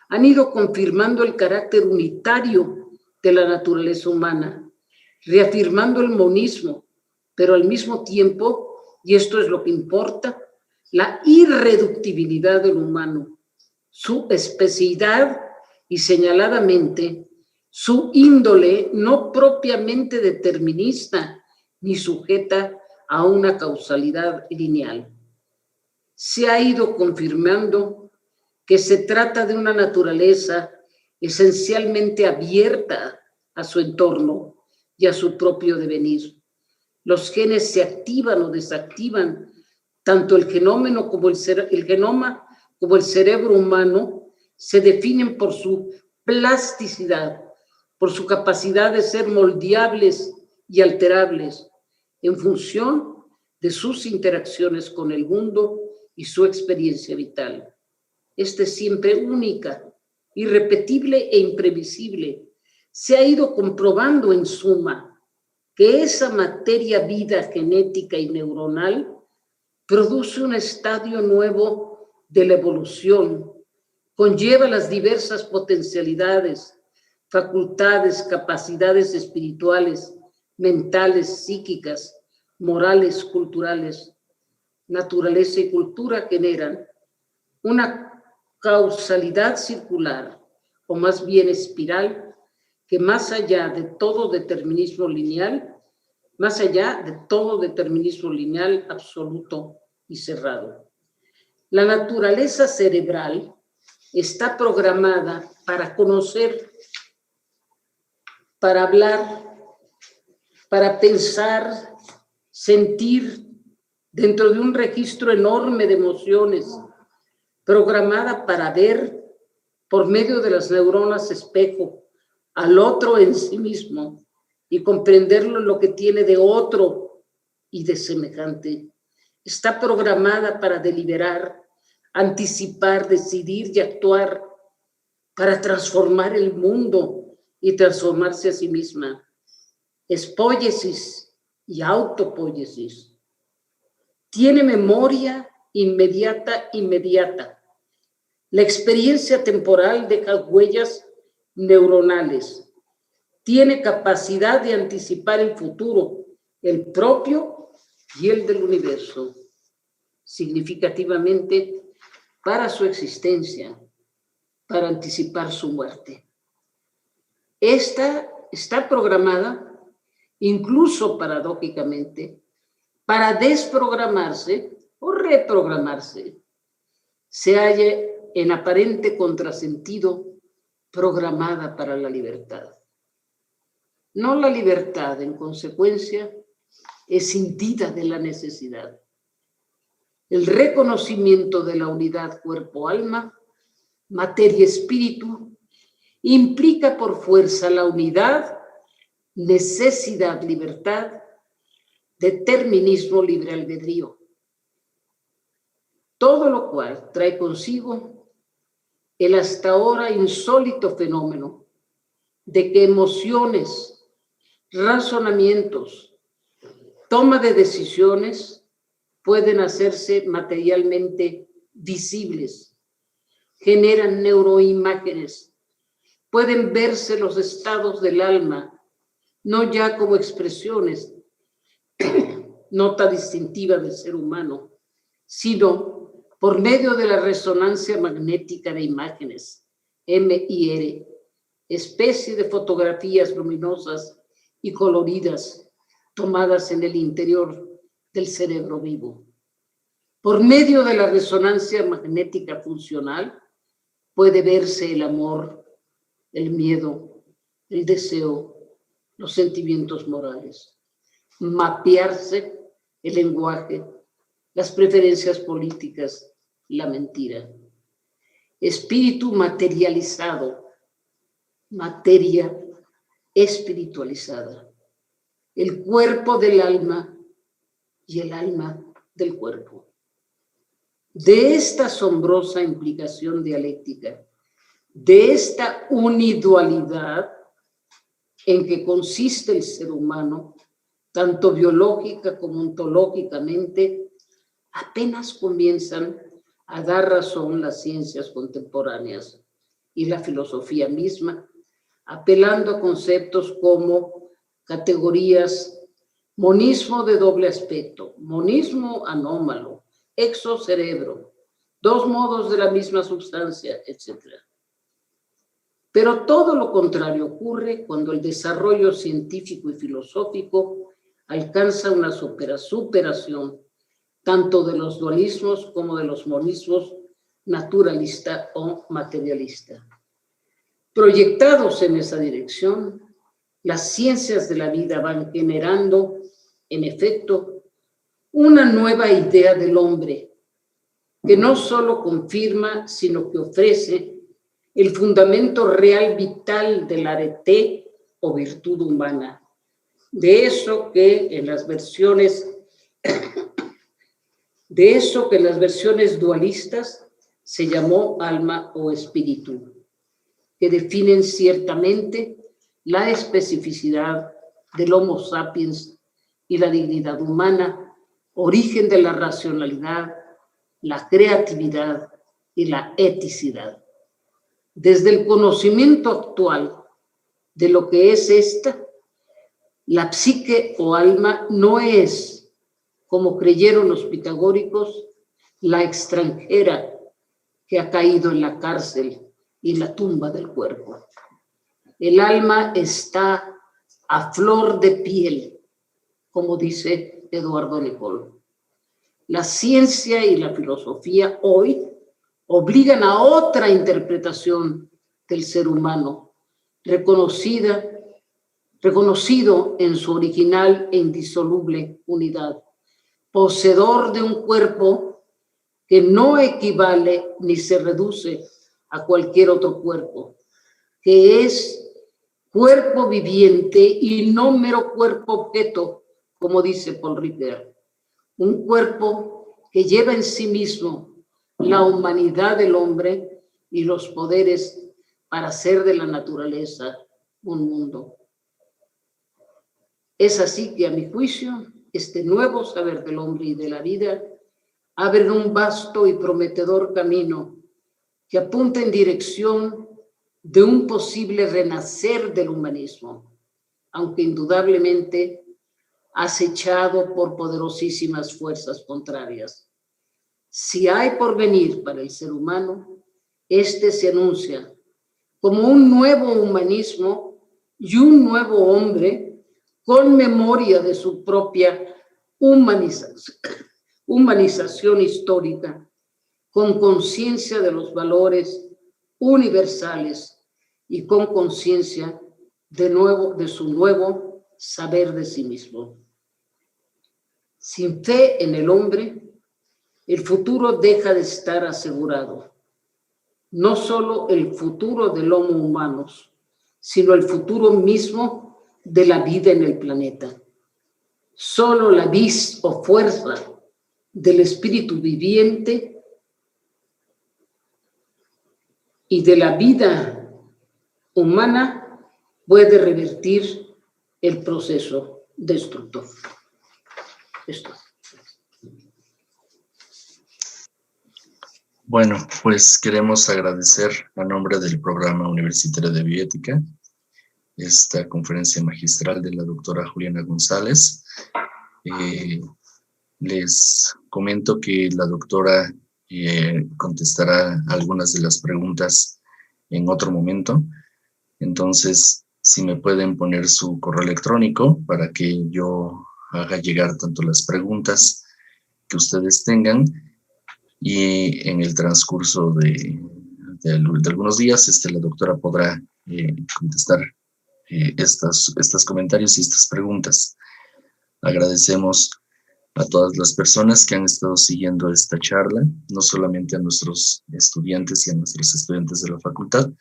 han ido confirmando el carácter unitario de la naturaleza humana, reafirmando el monismo, pero al mismo tiempo, y esto es lo que importa, la irreductibilidad del humano, su especialidad y señaladamente su índole no propiamente determinista ni sujeta a una causalidad lineal. Se ha ido confirmando que se trata de una naturaleza esencialmente abierta a su entorno y a su propio devenir. Los genes se activan o desactivan, tanto el genoma como el cerebro humano se definen por su plasticidad, por su capacidad de ser moldeables y alterables en función de sus interacciones con el mundo y su experiencia vital. Esta es siempre única, irrepetible e imprevisible. Se ha ido comprobando en suma que esa materia vida genética y neuronal produce un estadio nuevo de la evolución, conlleva las diversas potencialidades, facultades, capacidades espirituales, mentales, psíquicas, morales, culturales. Naturaleza y cultura generan una causalidad circular, o más bien espiral, que más allá de todo determinismo lineal, absoluto y cerrado. La naturaleza cerebral está programada para conocer, para hablar, para pensar, sentir dentro de un registro enorme de emociones, programada para ver por medio de las neuronas espejo al otro en sí mismo y comprenderlo en lo que tiene de otro y de semejante. Está programada para deliberar, anticipar, decidir y actuar, para transformar el mundo y transformarse a sí misma. Es poiesis y autopoiesis. Tiene memoria inmediata. La experiencia temporal deja huellas neuronales. Tiene capacidad de anticipar el futuro, el propio y el del universo, significativamente para su existencia, para anticipar su muerte. Esta está programada, incluso paradójicamente, para desprogramarse o reprogramarse. Se halla en aparente contrasentido, programada para la libertad. No la libertad, en consecuencia, es cintida de la necesidad. El reconocimiento de la unidad cuerpo-alma, materia-espíritu, implica por fuerza la unidad, necesidad-libertad, determinismo libre albedrío. Todo lo cual trae consigo el hasta ahora insólito fenómeno de que emociones, razonamientos, toma de decisiones pueden hacerse materialmente visibles, generan neuroimágenes, pueden verse los estados del alma, no ya como expresiones, nota distintiva del ser humano, sino por medio de la resonancia magnética de imágenes, MIR, especie de fotografías luminosas y coloridas tomadas en el interior del cerebro vivo. Por medio de la resonancia magnética funcional puede verse el amor, el miedo, el deseo, los sentimientos morales, mapearse el lenguaje, las preferencias políticas, la mentira. Espíritu materializado, materia espiritualizada, el cuerpo del alma y el alma del cuerpo. De esta asombrosa implicación dialéctica, de esta unidualidad en que consiste el ser humano, tanto biológica como ontológicamente, apenas comienzan a dar razón las ciencias contemporáneas y la filosofía misma, apelando a conceptos como categorías, monismo de doble aspecto, monismo anómalo, exocerebro, dos modos de la misma sustancia, etc. Pero todo lo contrario ocurre cuando el desarrollo científico y filosófico alcanza una superación tanto de los dualismos como de los monismos naturalista o materialista. Proyectados en esa dirección, las ciencias de la vida van generando, en efecto, una nueva idea del hombre, que no solo confirma, sino que ofrece el fundamento real vital del arete o virtud humana, de eso que en las versiones dualistas se llamó alma o espíritu, que definen ciertamente la especificidad del Homo sapiens y la dignidad humana, origen de la racionalidad, la creatividad y la eticidad. Desde el conocimiento actual de lo que es esta, la psique o alma no es, como creyeron los pitagóricos, la extranjera que ha caído en la cárcel y la tumba del cuerpo. El alma está a flor de piel, como dice Eduardo Nicol. La ciencia y la filosofía hoy obligan a otra interpretación del ser humano, reconocido en su original e indisoluble unidad, poseedor de un cuerpo que no equivale ni se reduce a cualquier otro cuerpo, que es cuerpo viviente y no mero cuerpo objeto, como dice Paul Ricoeur. Un cuerpo que lleva en sí mismo la humanidad del hombre y los poderes para hacer de la naturaleza un mundo. Es así que, a mi juicio, este nuevo saber del hombre y de la vida abre un vasto y prometedor camino que apunta en dirección de un posible renacer del humanismo, aunque indudablemente acechado por poderosísimas fuerzas contrarias. Si hay porvenir para el ser humano, este se anuncia como un nuevo humanismo y un nuevo hombre con memoria de su propia humanización histórica, con conciencia de los valores universales y con conciencia de su nuevo saber de sí mismo. Sin fe en el hombre, el futuro deja de estar asegurado. No solo el futuro del Homo humanos, sino el futuro mismo de la vida en el planeta. Solo la vis o fuerza del espíritu viviente y de la vida humana puede revertir el proceso destructor. Esto.
Bueno, pues queremos agradecer a nombre del Programa Universitario de Bioética esta conferencia magistral de la doctora Juliana González. Les comento que la doctora contestará algunas de las preguntas en otro momento. Entonces, si me pueden poner su correo electrónico para que yo haga llegar tanto las preguntas que ustedes tengan y en el transcurso de algunos días la doctora podrá contestar estos comentarios y estas preguntas. Agradecemos a todas las personas que han estado siguiendo esta charla, no solamente a nuestros estudiantes y a nuestros estudiantes de la facultad,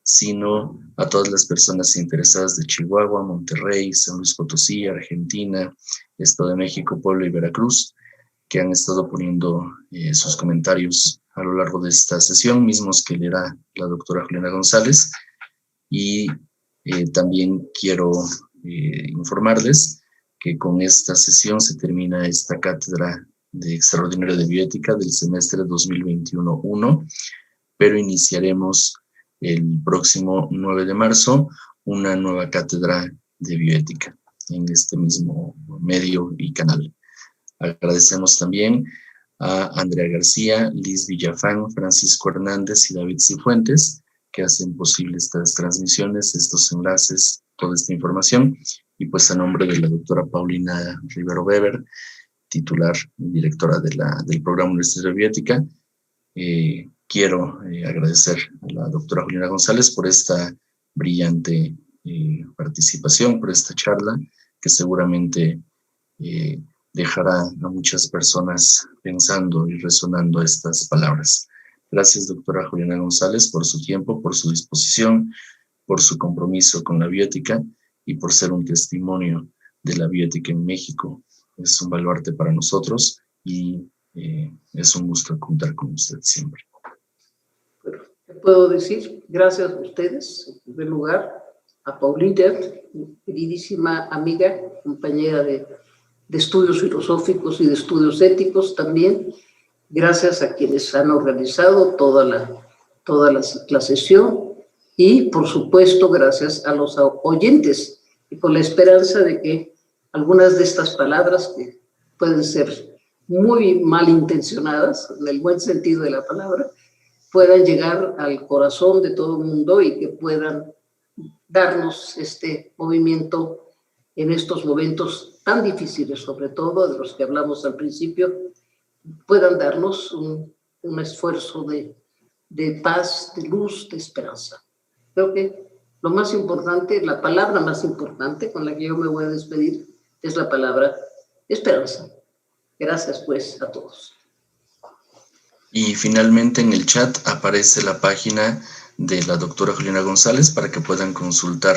sino a todas las personas interesadas de Chihuahua, Monterrey, San Luis Potosí, Argentina, Estado de México, Puebla y Veracruz, que han estado poniendo sus comentarios a lo largo de esta sesión, mismos que leerá la doctora Juliana González. Y también quiero informarles que con esta sesión se termina esta cátedra de extraordinaria de bioética del semestre 2021-1, pero iniciaremos el próximo 9 de marzo una nueva cátedra de bioética en este mismo medio y canal. Agradecemos también a Andrea García, Liz Villafán, Francisco Hernández y David Cifuentes, que hacen posible estas transmisiones, estos enlaces, toda esta información. Y pues a nombre de la doctora Paulina Rivero Weber, titular y directora del Programa Universitario de Bioética, quiero agradecer a la doctora Juliana González por esta brillante participación, por esta charla, que seguramente dejará a muchas personas pensando y resonando estas palabras. Gracias, doctora Juliana González, por su tiempo, por su disposición, por su compromiso con la bioética y por ser un testimonio de la bioética en México. Es un baluarte para nosotros y es un gusto contar con usted siempre.
Bueno, ¿qué puedo decir? Gracias a ustedes, en primer lugar, a Paulina, mi queridísima amiga, compañera de estudios filosóficos y de estudios éticos también. Gracias a quienes han organizado toda la sesión y, por supuesto, gracias a los oyentes y con la esperanza de que algunas de estas palabras que pueden ser muy malintencionadas, en el buen sentido de la palabra, puedan llegar al corazón de todo el mundo y que puedan darnos este movimiento en estos momentos tan difíciles, sobre todo de los que hablamos al principio, puedan darnos un esfuerzo de paz, de luz, de esperanza. Creo que lo más importante, la palabra más importante con la que yo me voy a despedir es la palabra esperanza. Gracias pues a todos.
Y finalmente en el chat aparece la página de la doctora Juliana González para que puedan consultar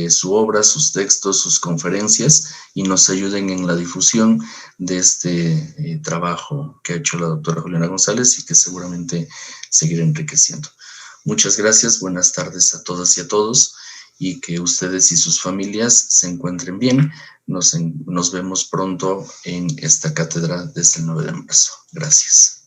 su obra, sus textos, sus conferencias y nos ayuden en la difusión de este trabajo que ha hecho la doctora Juliana González y que seguramente seguirá enriqueciendo. Muchas gracias, buenas tardes a todas y a todos y que ustedes y sus familias se encuentren bien. Nos vemos pronto en esta cátedra desde el 9 de marzo. Gracias.